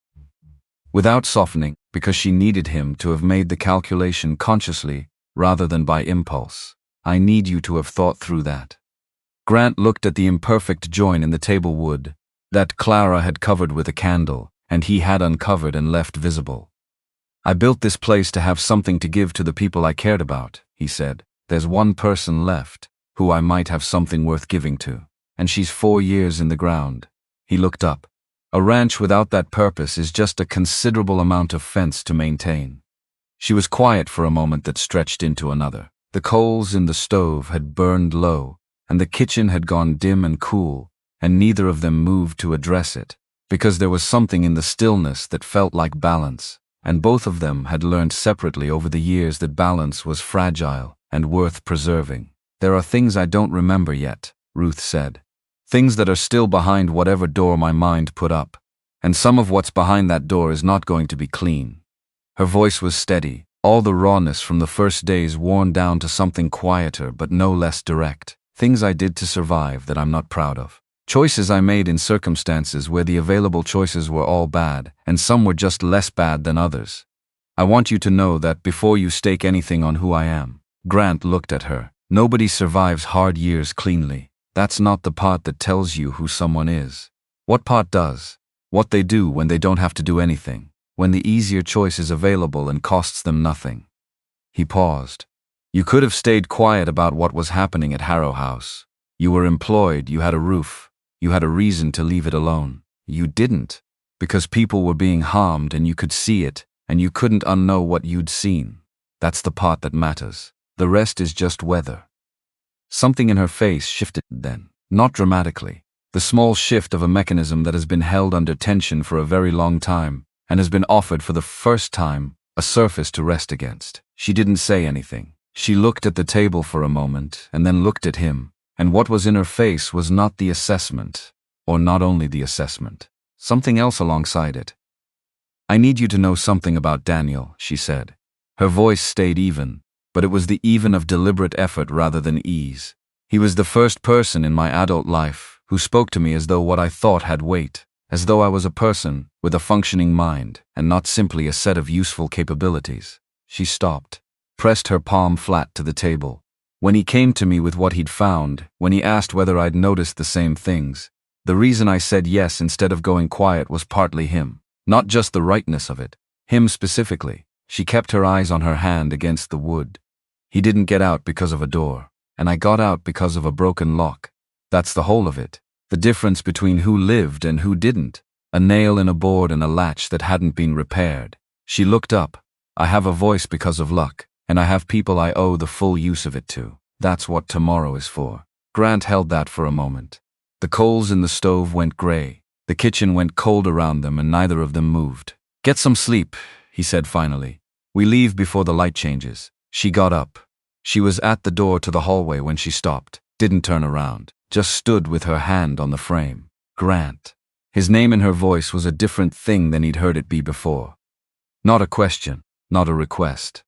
without softening, because she needed him to have made the calculation consciously rather than by impulse. I need you to have thought through that. Grant looked at the imperfect join in the table wood that Clara had covered with a candle, and he had uncovered and left visible. I built this place to have something to give to the people I cared about, he said. There's one person left who I might have something worth giving to, and she's 4 years in the ground. He looked up. A ranch without that purpose is just a considerable amount of fence to maintain. She was quiet for a moment that stretched into another. The coals in the stove had burned low, and the kitchen had gone dim and cool, and neither of them moved to address it, because there was something in the stillness that felt like balance, and both of them had learned separately over the years that balance was fragile and worth preserving. There are things I don't remember yet, Ruth said. Things that are still behind whatever door my mind put up, and some of what's behind that door is not going to be clean. Her voice was steady, all the rawness from the first days worn down to something quieter but no less direct. Things I did to survive that I'm not proud of. Choices I made in circumstances where the available choices were all bad, and some were just less bad than others. I want you to know that before you stake anything on who I am. Grant looked at her. Nobody survives hard years cleanly. That's not the part that tells you who someone is. What part does? What they do when they don't have to do anything, when the easier choice is available and costs them nothing. He paused. You could have stayed quiet about what was happening at Harrow House. You were employed, you had a roof, you had a reason to leave it alone. You didn't, because people were being harmed and you could see it, and you couldn't unknow what you'd seen. That's the part that matters. The rest is just weather. Something in her face shifted then, not dramatically. The small shift of a mechanism that has been held under tension for a very long time and has been offered for the first time a surface to rest against. She didn't say anything. She looked at the table for a moment and then looked at him, and what was in her face was not the assessment, or not only the assessment, something else alongside it. I need you to know something about Daniel, she said. Her voice stayed even, but it was the even of deliberate effort rather than ease. He was the first person in my adult life who spoke to me as though what I thought had weight, as though I was a person with a functioning mind and not simply a set of useful capabilities. She stopped, pressed her palm flat to the table. When he came to me with what he'd found, when he asked whether I'd noticed the same things, the reason I said yes instead of going quiet was partly him, not just the rightness of it, him specifically. She kept her eyes on her hand against the wood. He didn't get out because of a door, and I got out because of a broken lock. That's the whole of it. The difference between who lived and who didn't. A nail in a board and a latch that hadn't been repaired. She looked up. I have a voice because of luck, and I have people I owe the full use of it to. That's what tomorrow is for. Grant held that for a moment. The coals in the stove went gray. The kitchen went cold around them, and neither of them moved. Get some sleep, he said finally. We leave before the light changes. She got up. She was at the door to the hallway when she stopped, didn't turn around, just stood with her hand on the frame. Grant. His name in her voice was a different thing than he'd heard it be before. Not a question, not a request.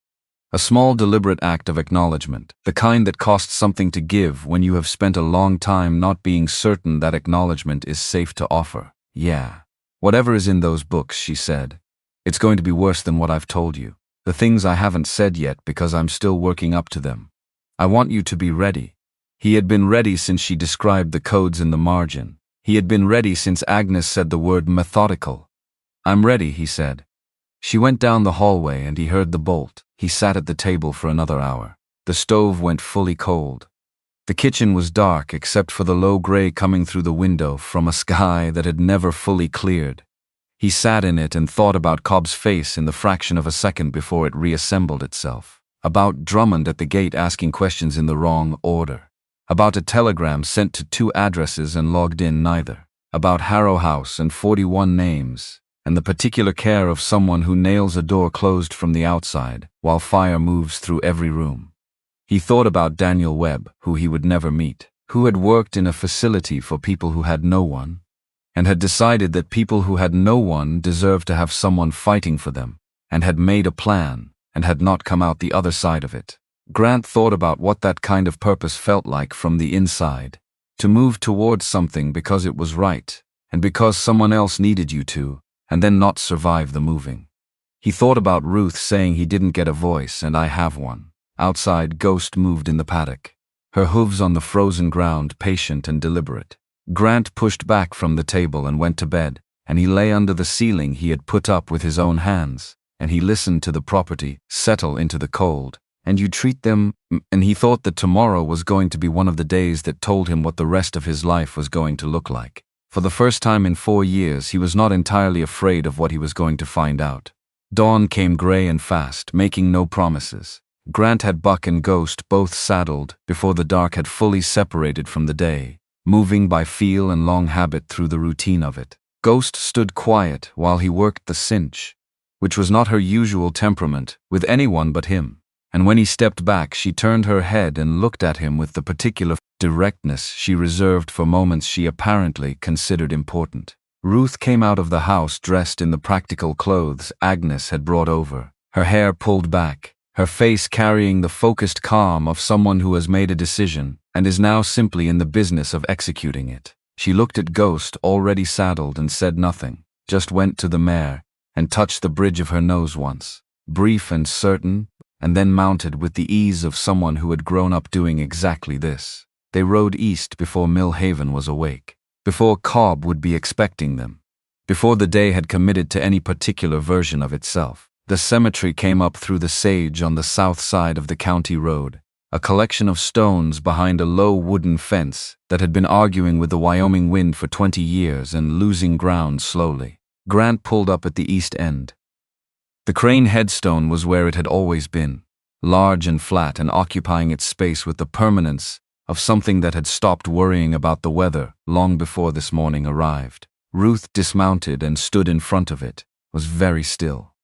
A small deliberate act of acknowledgement, the kind that costs something to give when you have spent a long time not being certain that acknowledgement is safe to offer. Yeah. Whatever is in those books, she said. It's going to be worse than what I've told you. The things I haven't said yet because I'm still working up to them. I want you to be ready. He had been ready since she described the codes in the margin. He had been ready since Agnes said the word methodical. I'm ready, he said. She went down the hallway and he heard the bolt. He sat at the table for another hour. The stove went fully cold. The kitchen was dark except for the low gray coming through the window from a sky that had never fully cleared. He sat in it and thought about Cobb's face in the fraction of a second before it reassembled itself. About Drummond at the gate asking questions in the wrong order. About a telegram sent to 2 addresses and logged in neither. About Harrow House and 41 names, and the particular care of someone who nails a door closed from the outside while fire moves through every room. He thought about Daniel Webb, who he would never meet, who had worked in a facility for people who had no one, and had decided that people who had no one deserved to have someone fighting for them, and had made a plan, and had not come out the other side of it. Grant thought about what that kind of purpose felt like from the inside, to move towards something because it was right, and because someone else needed you to, and then not survive the moving. He thought about Ruth saying he didn't get a voice and I have one. Outside, Ghost moved in the paddock, her hooves on the frozen ground, patient and deliberate. Grant pushed back from the table and went to bed, and he lay under the ceiling he had put up with his own hands, and he listened to the property settle into the cold. And you treat them, and he thought that tomorrow was going to be one of the days that told him what the rest of his life was going to look like. For the first time in 4 years, he was not entirely afraid of what he was going to find out. Dawn came gray and fast, making no promises. Grant had Buck and Ghost both saddled before the dark had fully separated from the day, moving by feel and long habit through the routine of it. Ghost stood quiet while he worked the cinch, which was not her usual temperament with anyone but him. And when he stepped back, she turned her head and looked at him with the particular directness she reserved for moments she apparently considered important. Ruth came out of the house dressed in the practical clothes Agnes had brought over, her hair pulled back, her face carrying the focused calm of someone who has made a decision and is now simply in the business of executing it. She looked at Ghost, already saddled, and said nothing, just went to the mare and touched the bridge of her nose once, brief and certain, and then mounted with the ease of someone who had grown up doing exactly this. They rode east before Mill Haven was awake, before Cobb would be expecting them, before the day had committed to any particular version of itself. The cemetery came up through the sage on the south side of the county road, a collection of stones behind a low wooden fence that had been arguing with the Wyoming wind for 20 years and losing ground slowly. Grant pulled up at the east end. The crane headstone was where it had always been, large and flat and occupying its space with the permanence of something that had stopped worrying about the weather long before this morning arrived. Ruth dismounted and stood in front of it, was very still.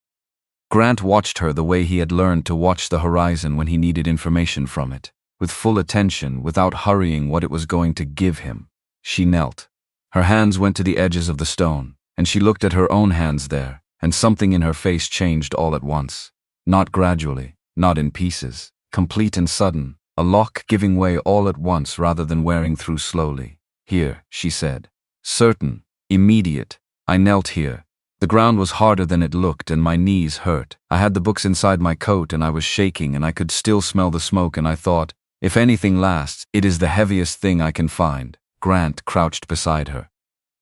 Grant watched her the way he had learned to watch the horizon when he needed information from it, with full attention without hurrying what it was going to give him. She knelt. Her hands went to the edges of the stone, and she looked at her own hands there, and something in her face changed all at once. Not gradually, not in pieces, complete and sudden, a lock giving way all at once rather than wearing through slowly. Here, she said. Certain, immediate. I knelt here. The ground was harder than it looked and my knees hurt. I had the books inside my coat and I was shaking and I could still smell the smoke and I thought, if anything lasts, it is the heaviest thing I can find. Grant crouched beside her.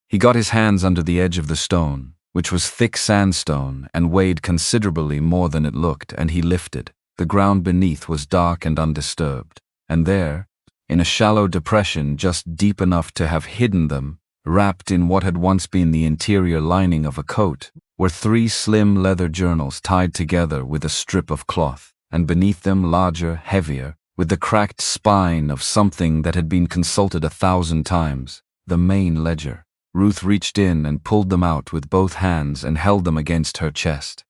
He got his hands under the edge of the stone, which was thick sandstone and weighed considerably more than it looked, and he lifted. The ground beneath was dark and undisturbed, and there, in a shallow depression just deep enough to have hidden them, wrapped in what had once been the interior lining of a coat, were 3 slim leather journals tied together with a strip of cloth, and beneath them larger, heavier, with the cracked spine of something that had been consulted 1,000 times, the main ledger. Ruth reached in and pulled them out with both hands and held them against her chest.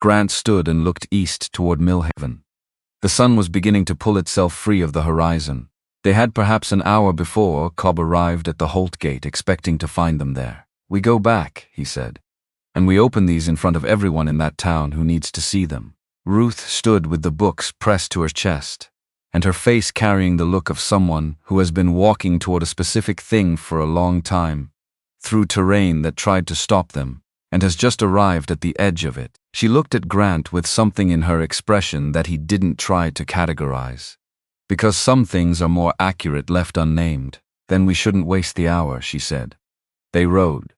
Grant stood and looked east toward Mill Haven. The sun was beginning to pull itself free of the horizon. They had perhaps an hour before Cobb arrived at the Holt gate expecting to find them there. We go back, he said, and we open these in front of everyone in that town who needs to see them. Ruth stood with the books pressed to her chest, and her face carrying the look of someone who has been walking toward a specific thing for a long time, through terrain that tried to stop them, and has just arrived at the edge of it. She looked at Grant with something in her expression that he didn't try to categorize. Because some things are more accurate left unnamed, then we shouldn't waste the hour, she said. They rode.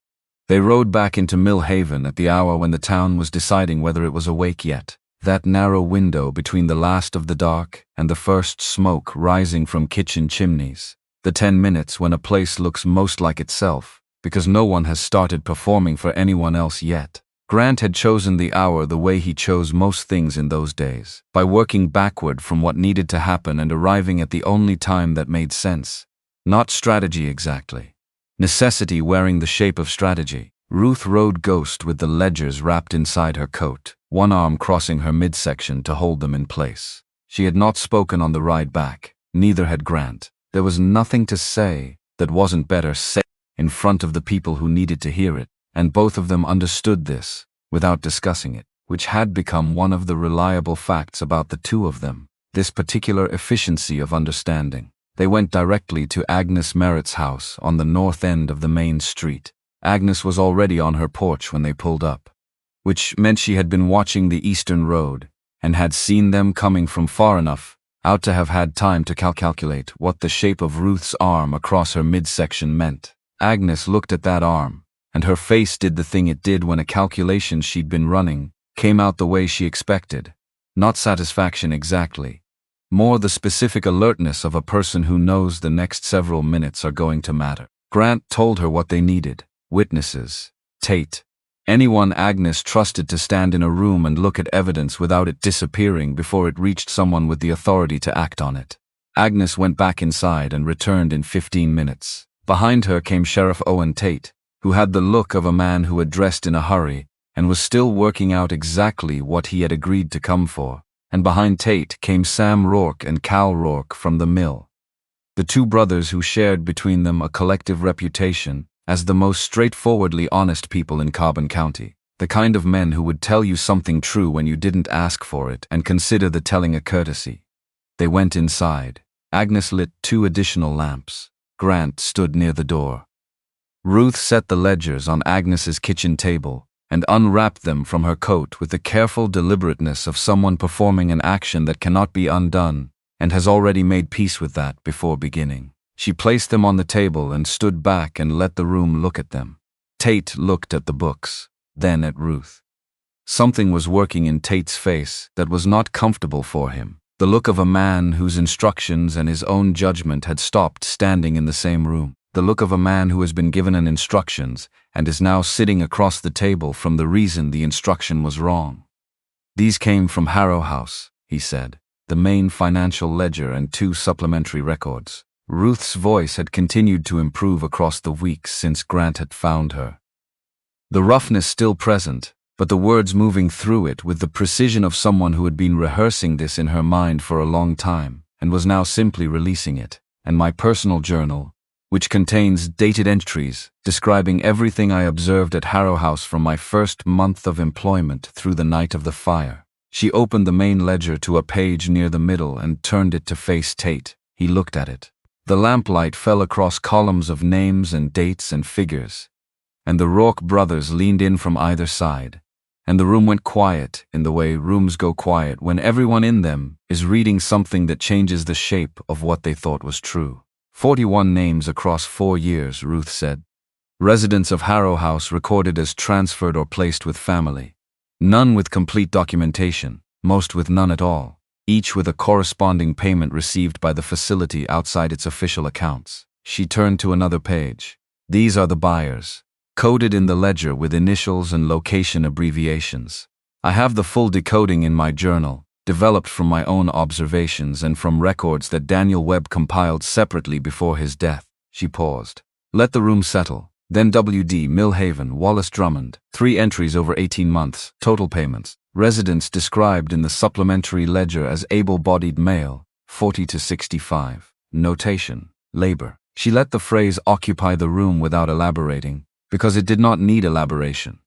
They rode back into Mill Haven at the hour when the town was deciding whether it was awake yet. That narrow window between the last of the dark and the first smoke rising from kitchen chimneys. The 10 minutes when a place looks most like itself, because no one has started performing for anyone else yet. Grant had chosen the hour the way he chose most things in those days, by working backward from what needed to happen and arriving at the only time that made sense. Not strategy exactly. Necessity wearing the shape of strategy. Ruth rode Ghost with the ledgers wrapped inside her coat, one arm crossing her midsection to hold them in place. She had not spoken on the ride back, neither had Grant. There was nothing to say that wasn't better said in front of the people who needed to hear it, and both of them understood this, without discussing it, which had become one of the reliable facts about the two of them, this particular efficiency of understanding. They went directly to Agnes Merritt's house on the north end of the main street. Agnes was already on her porch when they pulled up, which meant she had been watching the eastern road and had seen them coming from far enough out to have had time to calculate what the shape of Ruth's arm across her midsection meant. Agnes looked at that arm, and her face did the thing it did when a calculation she'd been running came out the way she expected. Not satisfaction exactly, more the specific alertness of a person who knows the next several minutes are going to matter. Grant told her what they needed: witnesses, Tate, anyone Agnes trusted to stand in a room and look at evidence without it disappearing before it reached someone with the authority to act on it. Agnes went back inside and returned in 15 minutes. Behind her came Sheriff Owen Tate, who had the look of a man who had dressed in a hurry and was still working out exactly what he had agreed to come for. And behind Tate came Sam Rourke and Cal Rourke from the mill, the two brothers who shared between them a collective reputation as the most straightforwardly honest people in Carbon County, the kind of men who would tell you something true when you didn't ask for it and consider the telling a courtesy. They went inside. Agnes lit 2 additional lamps. Grant stood near the door. Ruth set the ledgers on Agnes's kitchen table and unwrapped them from her coat with the careful deliberateness of someone performing an action that cannot be undone and has already made peace with that before beginning. She placed them on the table and stood back and let the room look at them. Tate looked at the books, then at Ruth. Something was working in Tate's face that was not comfortable for him, the look of a man whose instructions and his own judgment had stopped standing in the same room, the look of a man who has been given an instructions and is now sitting across the table from the reason the instruction was wrong. These came from Harrow House, he said, the main financial ledger and 2 supplementary records. Ruth's voice had continued to improve across the weeks since Grant had found her. The roughness still present, but the words moving through it with the precision of someone who had been rehearsing this in her mind for a long time and was now simply releasing it. And my personal journal, which contains dated entries describing everything I observed at Harrow House from my first month of employment through the night of the fire. She opened the main ledger to a page near the middle and turned it to face Tate. He looked at it. The lamplight fell across columns of names and dates and figures, and the Rourke brothers leaned in from either side, and the room went quiet in the way rooms go quiet when everyone in them is reading something that changes the shape of what they thought was true. 41 names across 4 years, Ruth said. Residents of Harrow House recorded as transferred or placed with family. None with complete documentation, most with none at all, each with a corresponding payment received by the facility outside its official accounts. She turned to another page. These are the buyers, coded in the ledger with initials and location abbreviations. I have the full decoding in my journal, developed from my own observations and from records that Daniel Webb compiled separately before his death. She paused. Let the room settle. Then W.D. Millhaven, Wallace Drummond, 3 entries over 18 months, total payments. Residents described in the supplementary ledger as able-bodied male, 40 to 65. Notation: labor. She let the phrase occupy the room without elaborating, because it did not need elaboration.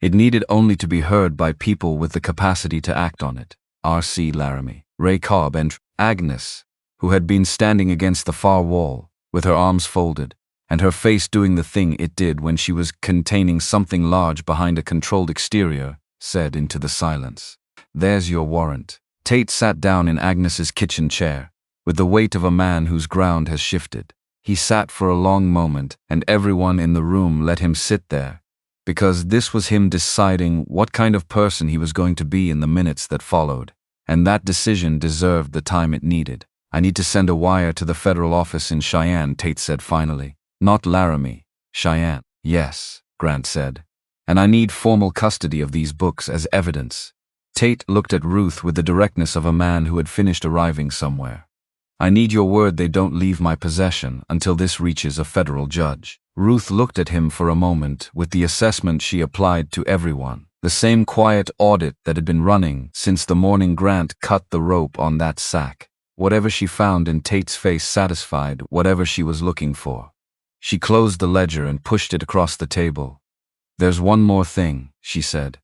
It needed only to be heard by people with the capacity to act on it. R.C. Laramie, Ray Cobb, and Agnes, who had been standing against the far wall, with her arms folded, and her face doing the thing it did when she was containing something large behind a controlled exterior, said into the silence, "There's your warrant." Tate sat down in Agnes's kitchen chair, with the weight of a man whose ground has shifted. He sat for a long moment, and everyone in the room let him sit there, because this was him deciding what kind of person he was going to be in the minutes that followed, and that decision deserved the time it needed. "I need to send a wire to the federal office in Cheyenne," Tate said finally. "Not Laramie, Cheyenne." "Yes," Grant said. "And I need formal custody of these books as evidence." Tate looked at Ruth with the directness of a man who had finished arriving somewhere. "I need your word they don't leave my possession until this reaches a federal judge." Ruth looked at him for a moment with the assessment she applied to everyone, the same quiet audit that had been running since the morning Grant cut the rope on that sack. Whatever she found in Tate's face satisfied whatever she was looking for. She closed the ledger and pushed it across the table. "There's one more thing," she said.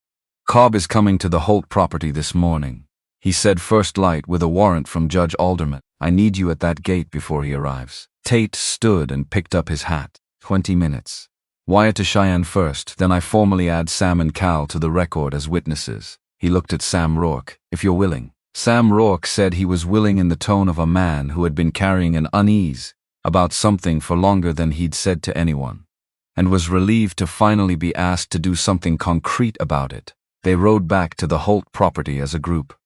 "Cobb is coming to the Holt property this morning. He said first light with a warrant from Judge Alderman. I need you at that gate before he arrives." Tate stood and picked up his hat. 20 minutes. Wire to Cheyenne first, then I formally add Sam and Cal to the record as witnesses. He looked at Sam Rourke. If you're willing. Sam Rourke said he was willing in the tone of a man who had been carrying an unease about something for longer than he'd said to anyone, and was relieved to finally be asked to do something concrete about it. They rode back to the Holt property as a group.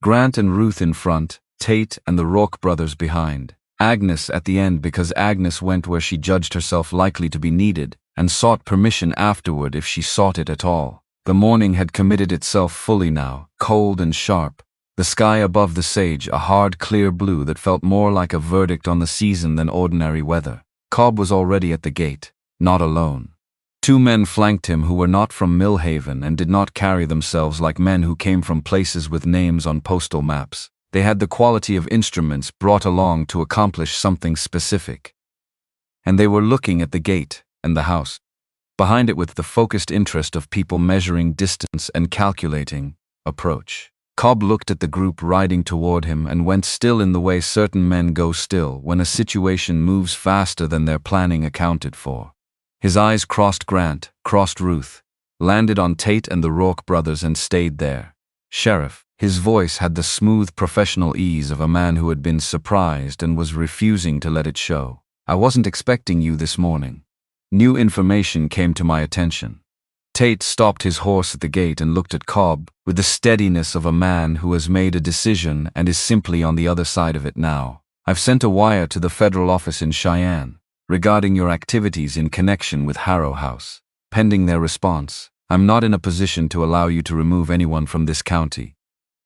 Grant and Ruth in front, Tate and the Rourke brothers behind. Agnes at the end because Agnes went where she judged herself likely to be needed and sought permission afterward if she sought it at all. The morning had committed itself fully now, cold and sharp. The sky above the sage, a hard, clear blue that felt more like a verdict on the season than ordinary weather. Cobb was already at the gate, not alone. Two men flanked him who were not from Millhaven and did not carry themselves like men who came from places with names on postal maps. They had the quality of instruments brought along to accomplish something specific. And they were looking at the gate and the house, behind it with the focused interest of people measuring distance and calculating approach. Cobb looked at the group riding toward him and went still in the way certain men go still when a situation moves faster than their planning accounted for. His eyes crossed Grant, crossed Ruth, landed on Tate and the Rourke brothers and stayed there. Sheriff, his voice had the smooth professional ease of a man who had been surprised and was refusing to let it show. I wasn't expecting you this morning. New information came to my attention. Tate stopped his horse at the gate and looked at Cobb with the steadiness of a man who has made a decision and is simply on the other side of it now. I've sent a wire to the federal office in Cheyenne regarding your activities in connection with Harrow House. Pending their response, I'm not in a position to allow you to remove anyone from this county.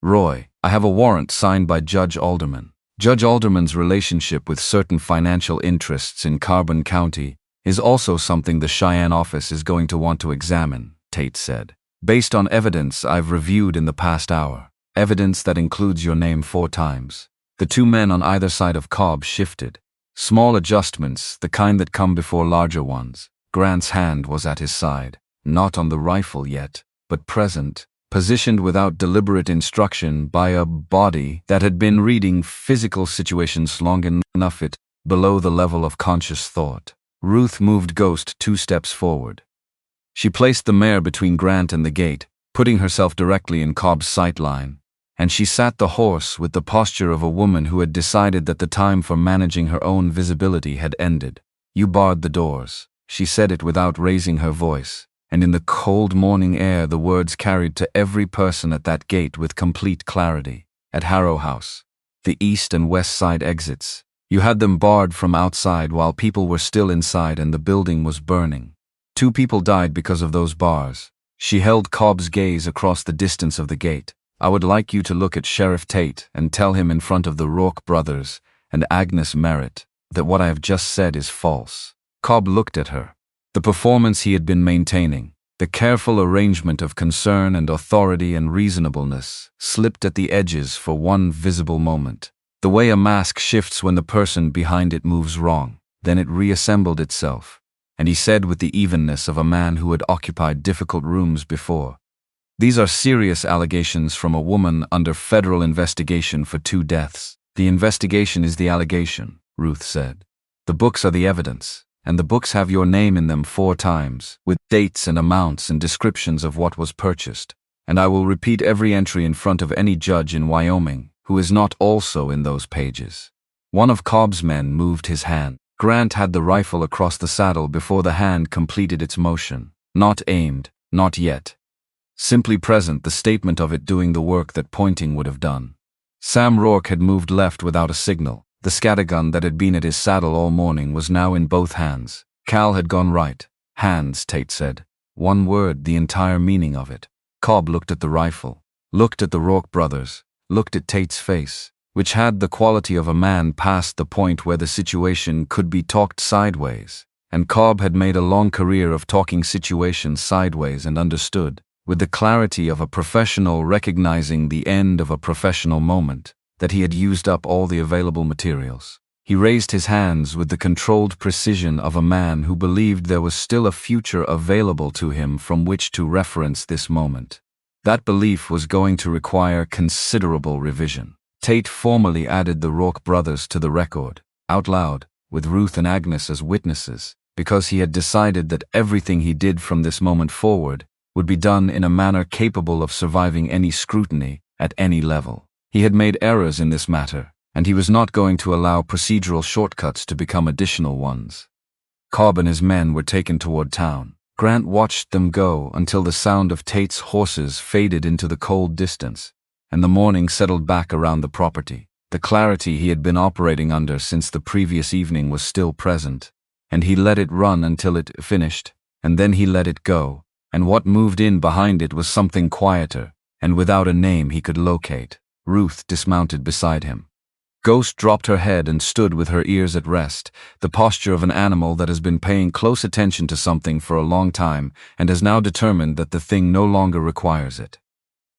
Roy, I have a warrant signed by Judge Alderman. Judge Alderman's relationship with certain financial interests in Carbon County is also something the Cheyenne office is going to want to examine, Tate said. Based on evidence I've reviewed in the past hour, evidence that includes your name 4 times. The two men on either side of Cobb shifted. Small adjustments, the kind that come before larger ones. Grant's hand was at his side, not on the rifle yet, but present, positioned without deliberate instruction by a body that had been reading physical situations long enough it below the level of conscious thought. Ruth moved Ghost 2 steps forward. She placed the mare between Grant and the gate, putting herself directly in Cobb's sight line, and she sat the horse with the posture of a woman who had decided that the time for managing her own visibility had ended. You barred the doors. She said it without raising her voice, and in the cold morning air the words carried to every person at that gate with complete clarity. At Harrow House, the east and west side exits, you had them barred from outside while people were still inside and the building was burning. 2 people died because of those bars. She held Cobb's gaze across the distance of the gate. I would like you to look at Sheriff Tate and tell him in front of the Rourke brothers and Agnes Merritt that what I have just said is false. Cobb looked at her. The performance he had been maintaining, the careful arrangement of concern and authority and reasonableness, slipped at the edges for one visible moment. The way a mask shifts when the person behind it moves wrong, then it reassembled itself, and he said with the evenness of a man who had occupied difficult rooms before, "These are serious allegations from a woman under federal investigation for 2 deaths. The investigation is the allegation," Ruth said. "The books are the evidence, and the books have your name in them 4 times, with dates and amounts and descriptions of what was purchased, and I will repeat every entry in front of any judge in Wyoming who is not also in those pages." One of Cobb's men moved his hand. Grant had the rifle across the saddle before the hand completed its motion. Not aimed, not yet. Simply present, the statement of it doing the work that pointing would have done. Sam Rourke had moved left without a signal. The scattergun that had been at his saddle all morning was now in both hands. Cal had gone right. Hands, Tate said. One word, the entire meaning of it. Cobb looked at the rifle, looked at the Rourke brothers, looked at Tate's face, which had the quality of a man past the point where the situation could be talked sideways, and Cobb had made a long career of talking situations sideways and understood, with the clarity of a professional recognizing the end of a professional moment, that he had used up all the available materials. He raised his hands with the controlled precision of a man who believed there was still a future available to him from which to reference this moment. That belief was going to require considerable revision. Tate formally added the Rourke brothers to the record, out loud, with Ruth and Agnes as witnesses. because he had decided that everything he did from this moment forward would be done in a manner capable of surviving any scrutiny at any level. He had made errors in this matter, and he was not going to allow procedural shortcuts to become additional ones. Cobb and his men were taken toward town. Grant watched them go until the sound of Tate's horses faded into the cold distance, and the morning settled back around the property. The clarity he had been operating under since the previous evening was still present, and he let it run until it finished, and then he let it go, and what moved in behind it was something quieter, and without a name he could locate. Ruth dismounted beside him. Ghost dropped her head and stood with her ears at rest, the posture of an animal that has been paying close attention to something for a long time and has now determined that the thing no longer requires it.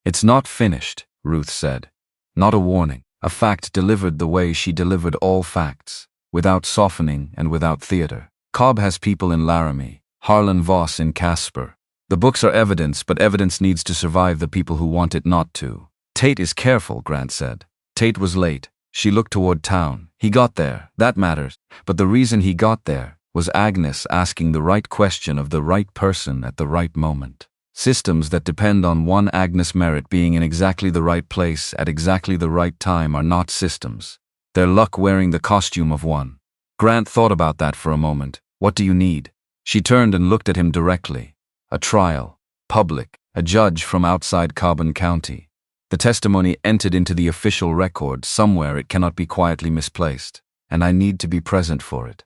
"It's not finished," Ruth said. Not a warning, a fact delivered the way she delivered all facts, without softening and without theater. Cobb has people in Laramie, Harlan Voss in Casper. The books are evidence, but evidence needs to survive the people who want it not to. Tate is careful, Grant said. Tate was late. She looked toward town. He got there, that matters, but the reason he got there was Agnes asking the right question of the right person at the right moment. Systems that depend on one Agnes Merritt being in exactly the right place at exactly the right time are not systems. They're luck wearing the costume of one. Grant thought about that for a moment. What do you need? She turned and looked at him directly. A trial. Public. A judge from outside Cobb County. The testimony entered into the official record. Somewhere it cannot be quietly misplaced, and I need to be present for it.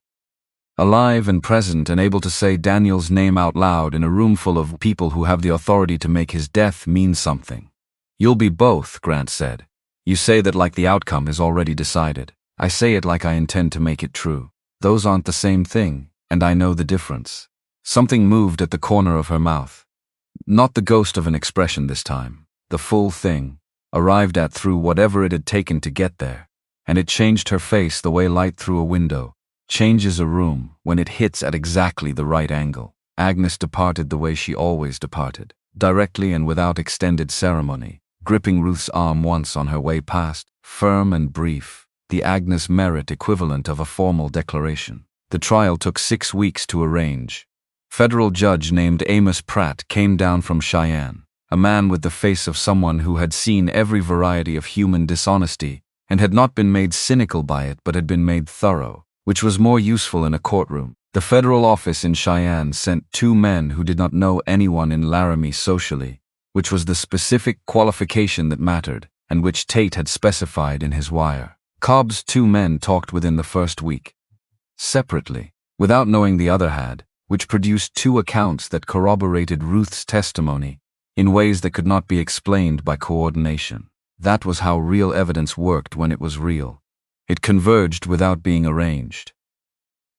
Alive and present and able to say Daniel's name out loud in a room full of people who have the authority to make his death mean something. You'll be both, Grant said. You say that like the outcome is already decided. I say it like I intend to make it true. Those aren't the same thing, and I know the difference. Something moved at the corner of her mouth. Not the ghost of an expression this time. The full thing, arrived at through whatever it had taken to get there, and it changed her face the way light through a window changes a room when it hits at exactly the right angle. Agnes departed the way she always departed, directly and without extended ceremony, gripping Ruth's arm once on her way past, firm and brief, the Agnes Merritt equivalent of a formal declaration. The trial took 6 weeks to arrange. Federal judge named Amos Pratt came down from Cheyenne, a man with the face of someone who had seen every variety of human dishonesty and had not been made cynical by it but had been made thorough, which was more useful in a courtroom. The federal office in Cheyenne sent 2 men who did not know anyone in Laramie socially, which was the specific qualification that mattered and which Tate had specified in his wire. Cobb's 2 men talked within the first week, separately, without knowing the other had, which produced 2 accounts that corroborated Ruth's testimony in ways that could not be explained by coordination. That was how real evidence worked when it was real. It converged without being arranged.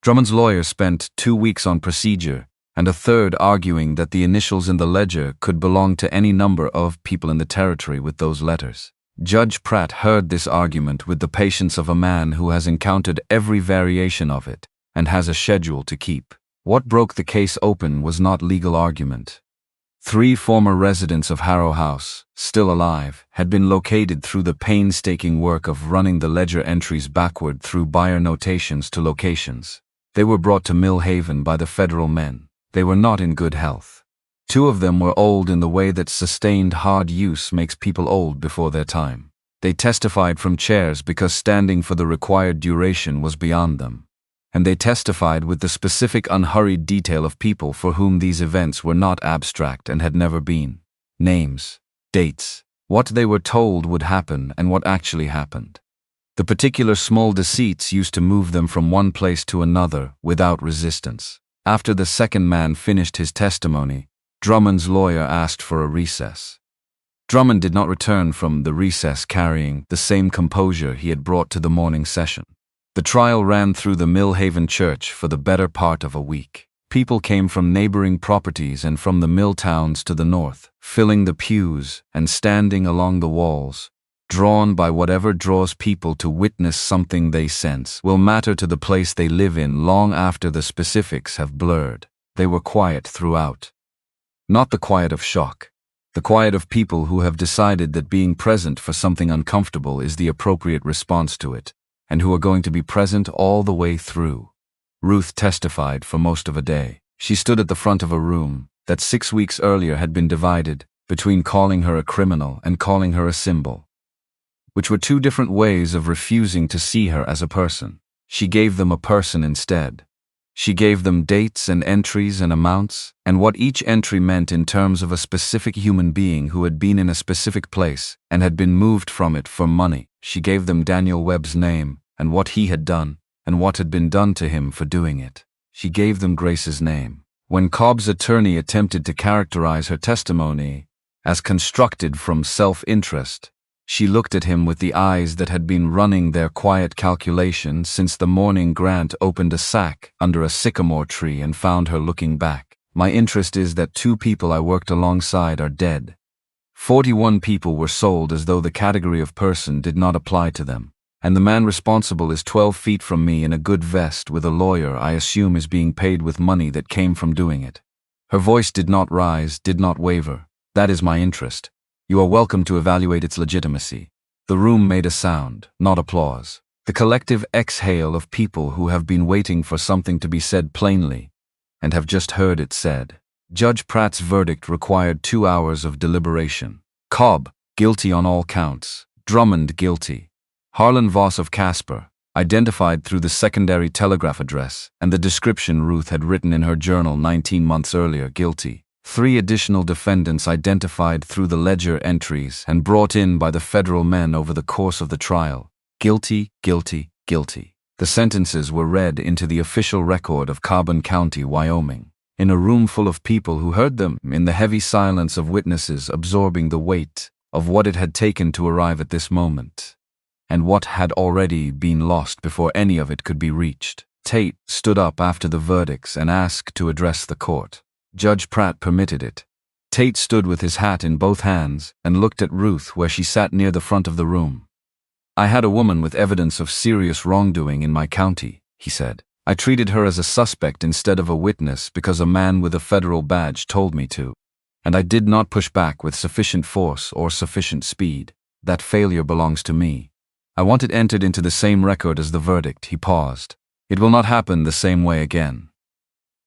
Drummond's lawyer spent 2 weeks on procedure and a third arguing that the initials in the ledger could belong to any number of people in the territory with those letters. Judge Pratt heard this argument with the patience of a man who has encountered every variation of it and has a schedule to keep. What broke the case open was not legal argument. 3 former residents of Harrow House, still alive, had been located through the painstaking work of running the ledger entries backward through buyer notations to locations. They were brought to Mill Haven by the federal men. They were not in good health. 2 of them were old in the way that sustained hard use makes people old before their time. They testified from chairs because standing for the required duration was beyond them. And they testified with the specific unhurried detail of people for whom these events were not abstract and had never been. Names, dates, what they were told would happen and what actually happened. The particular small deceits used to move them from one place to another without resistance. After the second man finished his testimony, Drummond's lawyer asked for a recess. Drummond did not return from the recess carrying the same composure he had brought to the morning session. The trial ran through the Mill Haven Church for the better part of a week. People came from neighboring properties and from the mill towns to the north, filling the pews and standing along the walls, drawn by whatever draws people to witness something they sense will matter to the place they live in long after the specifics have blurred. They were quiet throughout. Not the quiet of shock. The quiet of people who have decided that being present for something uncomfortable is the appropriate response to it, and who are going to be present all the way through. Ruth testified for most of a day. She stood at the front of a room that 6 weeks earlier had been divided between calling her a criminal and calling her a symbol, which were two different ways of refusing to see her as a person. She gave them a person instead. She gave them dates and entries and amounts, and what each entry meant in terms of a specific human being who had been in a specific place and had been moved from it for money. She gave them Daniel Webb's name and what he had done and what had been done to him for doing it. She gave them Grace's name. When Cobb's attorney attempted to characterize her testimony as constructed from self-interest, she looked at him with the eyes that had been running their quiet calculation since the morning Grant opened a sack under a sycamore tree and found her looking back. My interest is that 2 people I worked alongside are dead. 41 people were sold as though the category of person did not apply to them. And the man responsible is 12 feet from me in a good vest with a lawyer I assume is being paid with money that came from doing it. Her voice did not rise, did not waver. That is my interest. You are welcome to evaluate its legitimacy. The room made a sound, not applause. The collective exhale of people who have been waiting for something to be said plainly, and have just heard it said. Judge Pratt's verdict required 2 hours of deliberation. Cobb, guilty on all counts. Drummond, guilty. Harlan Voss of Casper, identified through the secondary telegraph address and the description Ruth had written in her journal 19 months earlier, guilty. 3 additional defendants identified through the ledger entries and brought in by the federal men over the course of the trial. Guilty, guilty, guilty. The sentences were read into the official record of Carbon County, Wyoming, in a room full of people who heard them, in the heavy silence of witnesses absorbing the weight of what it had taken to arrive at this moment, and what had already been lost before any of it could be reached. Tate stood up after the verdicts and asked to address the court. Judge Pratt permitted it. Tate stood with his hat in both hands and looked at Ruth where she sat near the front of the room. I had a woman with evidence of serious wrongdoing in my county, he said. I treated her as a suspect instead of a witness because a man with a federal badge told me to. And I did not push back with sufficient force or sufficient speed. That failure belongs to me. I want it entered into the same record as the verdict. He paused. It will not happen the same way again.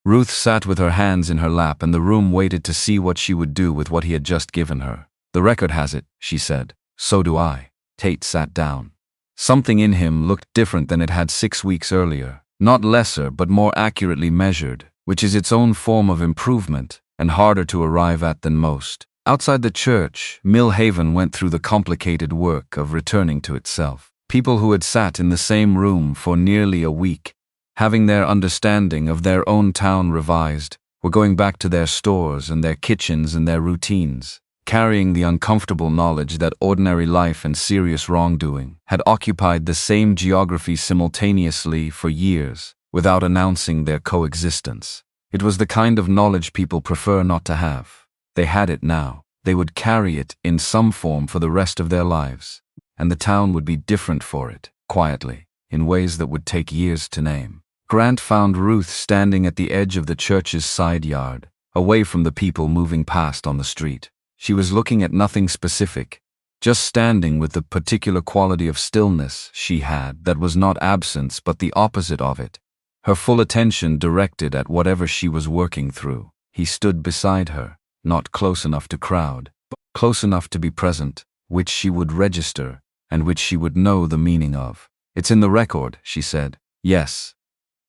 Ruth sat with her hands in her lap and the room waited to see what she would do with what he had just given her. The record has it, she said. So do I. Tate sat down. Something in him looked different than it had 6 weeks earlier. Not lesser, but more accurately measured, which is its own form of improvement and harder to arrive at than most. Outside the church, Mill Haven went through the complicated work of returning to itself. People who had sat in the same room for nearly a week, having their understanding of their own town revised, were going back to their stores and their kitchens and their routines, carrying the uncomfortable knowledge that ordinary life and serious wrongdoing had occupied the same geography simultaneously for years, without announcing their coexistence. It was the kind of knowledge people prefer not to have. They had it now. They would carry it in some form for the rest of their lives, and the town would be different for it, quietly, in ways that would take years to name. Grant found Ruth standing at the edge of the church's side yard, away from the people moving past on the street. She was looking at nothing specific, just standing with the particular quality of stillness she had that was not absence but the opposite of it, her full attention directed at whatever she was working through. He stood beside her, not close enough to crowd, but close enough to be present, which she would register and which she would know the meaning of. It's in the record, she said. Yes.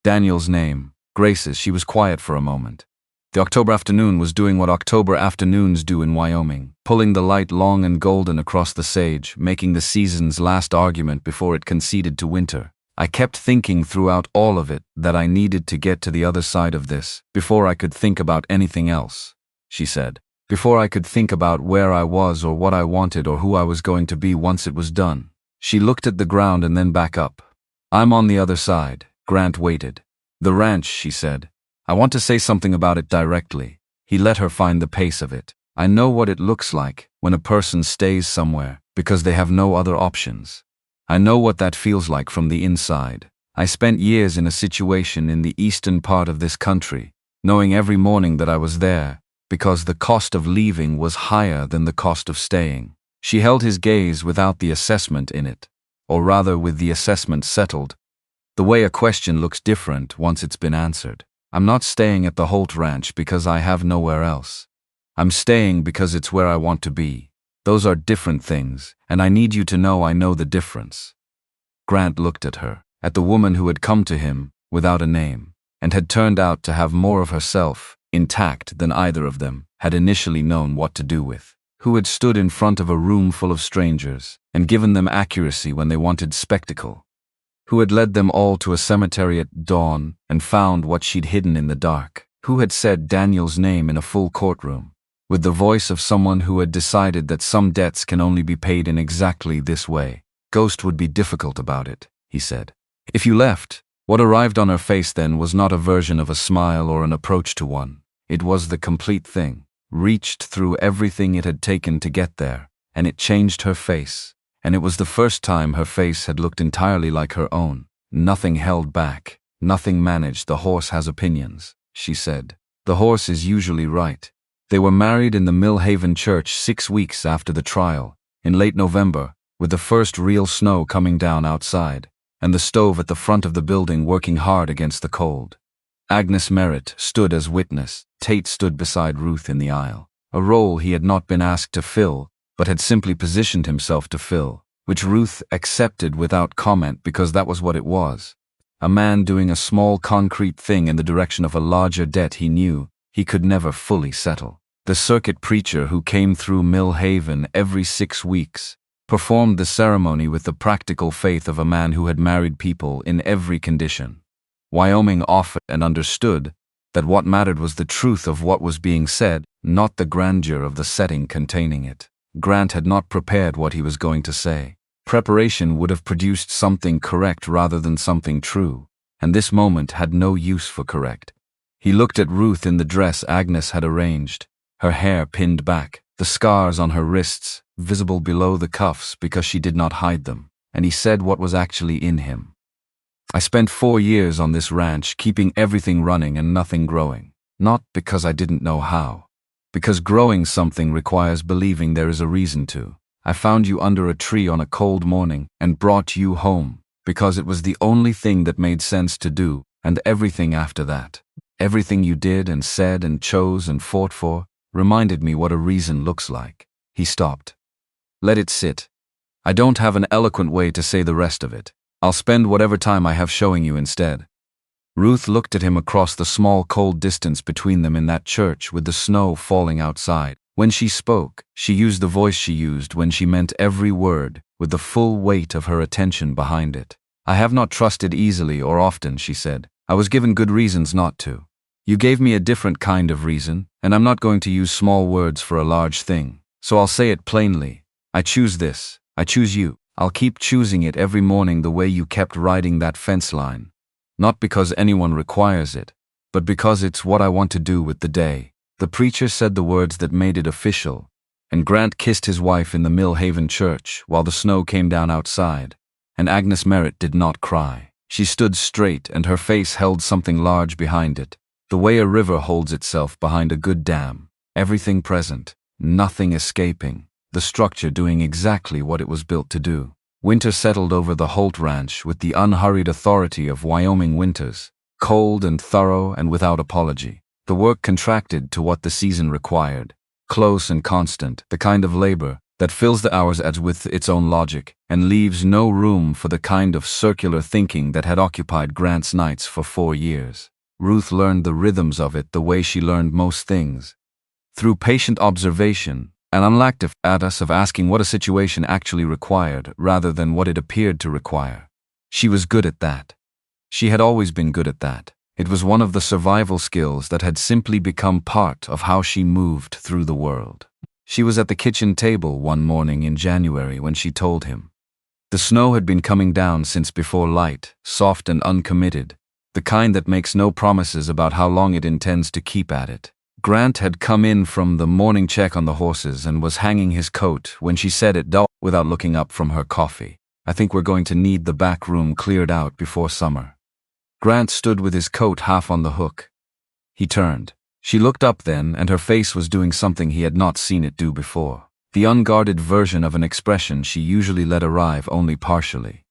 Daniel's name, Grace's. She was quiet for a moment. The October afternoon was doing what October afternoons do in Wyoming, pulling the light long and golden across the sage, making the season's last argument before it conceded to winter. I kept thinking throughout all of it that I needed to get to the other side of this before I could think about anything else, she said. Before I could think about where I was or what I wanted or who I was going to be once it was done. She looked at the ground and then back up. I'm on the other side. Grant waited. The ranch, she said. I want to say something about it directly. He let her find the pace of it. I know what it looks like when a person stays somewhere because they have no other options. I know what that feels like from the inside. I spent years in a situation in the eastern part of this country, knowing every morning that I was there because the cost of leaving was higher than the cost of staying. She held his gaze without the assessment in it, or rather with the assessment settled. The way a question looks different once it's been answered. I'm not staying at the Holt Ranch because I have nowhere else. I'm staying because it's where I want to be. Those are different things, and I need you to know I know the difference. Grant looked at her, at the woman who had come to him, without a name, and had turned out to have more of herself, intact, than either of them had initially known what to do with. Who had stood in front of a room full of strangers, and given them accuracy when they wanted spectacle. Who had led them all to a cemetery at dawn, and found what she'd hidden in the dark. Who had said Daniel's name in a full courtroom, with the voice of someone who had decided that some debts can only be paid in exactly this way. Ghost would be difficult about it, he said. If you left, what arrived on her face then was not a version of a smile or an approach to one. It was the complete thing, reached through everything it had taken to get there, and it changed her face. And it was the first time her face had looked entirely like her own. Nothing held back, nothing managed. The horse has opinions, she said. The horse is usually right. They were married in the Millhaven church 6 weeks after the trial, in late November, with the first real snow coming down outside, and the stove at the front of the building working hard against the cold. Agnes Merritt stood as witness. Tate stood beside Ruth in the aisle, a role he had not been asked to fill, but had simply positioned himself to fill, which Ruth accepted without comment because that was what it was. A man doing a small concrete thing in the direction of a larger debt he knew he could never fully settle. The circuit preacher who came through Millhaven every 6 weeks performed the ceremony with the practical faith of a man who had married people in every condition. Wyoming offered and understood that what mattered was the truth of what was being said, not the grandeur of the setting containing it. Grant had not prepared what he was going to say. Preparation would have produced something correct rather than something true, and this moment had no use for correct. He looked at Ruth in the dress Agnes had arranged, her hair pinned back, the scars on her wrists visible below the cuffs because she did not hide them, and he said what was actually in him. I spent 4 years on this ranch keeping everything running and nothing growing, not because I didn't know how. Because growing something requires believing there is a reason to. I found you under a tree on a cold morning and brought you home, because it was the only thing that made sense to do, and everything after that, everything you did and said and chose and fought for, reminded me what a reason looks like. He stopped. Let it sit. I don't have an eloquent way to say the rest of it. I'll spend whatever time I have showing you instead. Ruth looked at him across the small cold distance between them in that church with the snow falling outside. When she spoke, she used the voice she used when she meant every word, with the full weight of her attention behind it. I have not trusted easily or often, she said. I was given good reasons not to. You gave me a different kind of reason, and I'm not going to use small words for a large thing. So I'll say it plainly. I choose this. I choose you. I'll keep choosing it every morning the way you kept riding that fence line. Not because anyone requires it, but because it's what I want to do with the day. The preacher said the words that made it official, and Grant kissed his wife in the Millhaven church while the snow came down outside, and Agnes Merritt did not cry. She stood straight and her face held something large behind it, the way a river holds itself behind a good dam. Everything present, nothing escaping, the structure doing exactly what it was built to do. Winter settled over the Holt Ranch with the unhurried authority of Wyoming winters, cold and thorough and without apology. The work contracted to what the season required, close and constant, the kind of labor that fills the hours as with its own logic and leaves no room for the kind of circular thinking that had occupied Grant's nights for 4 years. Ruth learned the rhythms of it the way she learned most things, through patient observation, an unactive at us of asking what a situation actually required rather than what it appeared to require. She was good at that. She had always been good at that. It was one of the survival skills that had simply become part of how she moved through the world. She was at the kitchen table one morning in January when she told him. The snow had been coming down since before light, soft and uncommitted, the kind that makes no promises about how long it intends to keep at it. Grant had come in from the morning check on the horses and was hanging his coat when she said it without looking up from her coffee. I think we're going to need the back room cleared out before summer. Grant stood with his coat half on the hook. He turned. She looked up then, and her face was doing something he had not seen it do before. The unguarded version of an expression she usually let arrive only partially.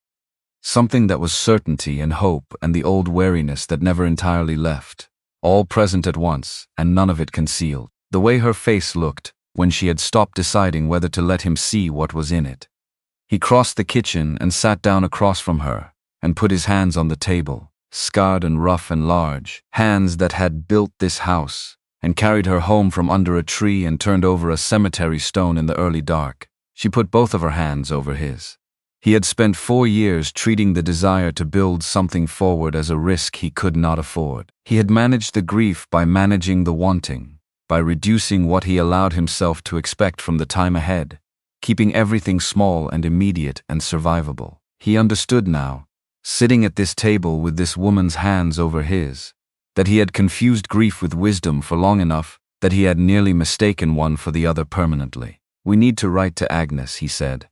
Something that was certainty and hope and the old wariness that never entirely left. All present at once, and none of it concealed. The way her face looked, when she had stopped deciding whether to let him see what was in it. He crossed the kitchen and sat down across from her, and put his hands on the table, scarred and rough and large, hands that had built this house, and carried her home from under a tree and turned over a cemetery stone in the early dark. She put both of her hands over his. He had spent 4 years treating the desire to build something forward as a risk he could not afford. He had managed the grief by managing the wanting, by reducing what he allowed himself to expect from the time ahead, keeping everything small and immediate and survivable. He understood now, sitting at this table with this woman's hands over his, that he had confused grief with wisdom for long enough that he had nearly mistaken one for the other permanently. "We need to write to Agnes," he said.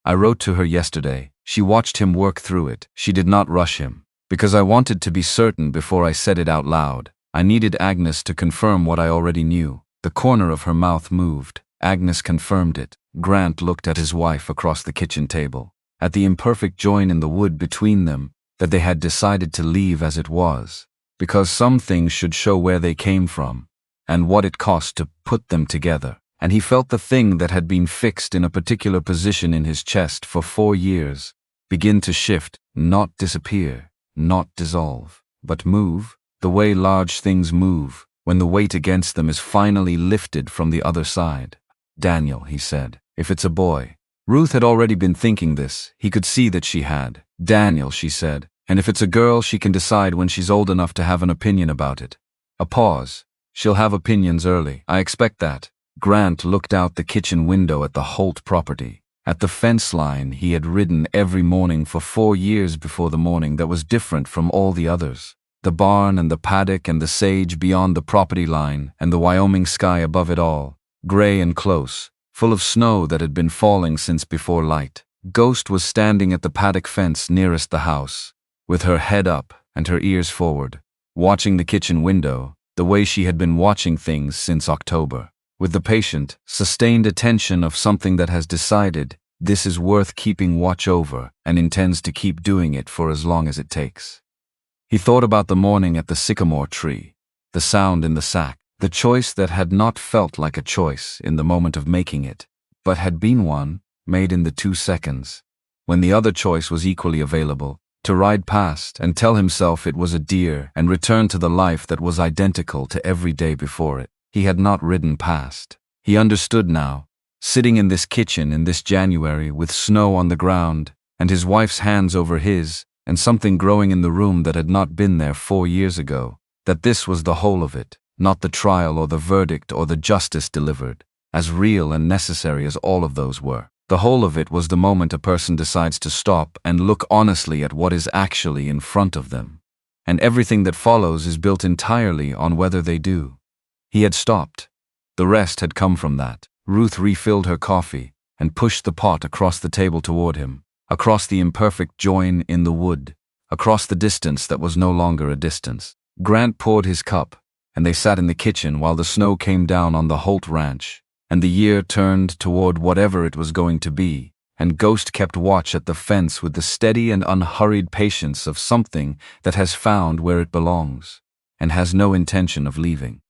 "I wrote to her yesterday. She watched him work through it. She did not rush him, because I wanted to be certain before I said it out loud. I needed Agnes to confirm what I already knew." The corner of her mouth moved. Agnes confirmed it. Grant looked at his wife across the kitchen table, at the imperfect join in the wood between them that they had decided to leave as it was, because some things should show where they came from, and what it cost to put them together. And he felt the thing that had been fixed in a particular position in his chest for 4 years begin to shift, not disappear, not dissolve, but move, the way large things move when the weight against them is finally lifted from the other side. "Daniel," he said, "if it's a boy." Ruth had already been thinking this. He could see that she had. "Daniel," she said, "and if it's a girl, she can decide when she's old enough to have an opinion about it." A pause. "She'll have opinions early. I expect that." Grant looked out the kitchen window at the Holt property, at the fence line he had ridden every morning for 4 years before the morning that was different from all the others. The barn and the paddock and the sage beyond the property line and the Wyoming sky above it all, gray and close, full of snow that had been falling since before light. Ghost was standing at the paddock fence nearest the house, with her head up and her ears forward, watching the kitchen window, the way she had been watching things since October, with the patient, sustained attention of something that has decided this is worth keeping watch over and intends to keep doing it for as long as it takes. He thought about the morning at the sycamore tree, the sound in the sack, the choice that had not felt like a choice in the moment of making it, but had been one, made in the 2 seconds, when the other choice was equally available, to ride past and tell himself it was a deer and return to the life that was identical to every day before it. He had not ridden past. He understood now, sitting in this kitchen in this January with snow on the ground and his wife's hands over his and something growing in the room that had not been there 4 years ago, that this was the whole of it, not the trial or the verdict or the justice delivered, as real and necessary as all of those were. The whole of it was the moment a person decides to stop and look honestly at what is actually in front of them. And everything that follows is built entirely on whether they do. He had stopped. The rest had come from that. Ruth refilled her coffee and pushed the pot across the table toward him, across the imperfect join in the wood, across the distance that was no longer a distance. Grant poured his cup, and they sat in the kitchen while the snow came down on the Holt ranch, and the year turned toward whatever it was going to be, and Ghost kept watch at the fence with the steady and unhurried patience of something that has found where it belongs, and has no intention of leaving.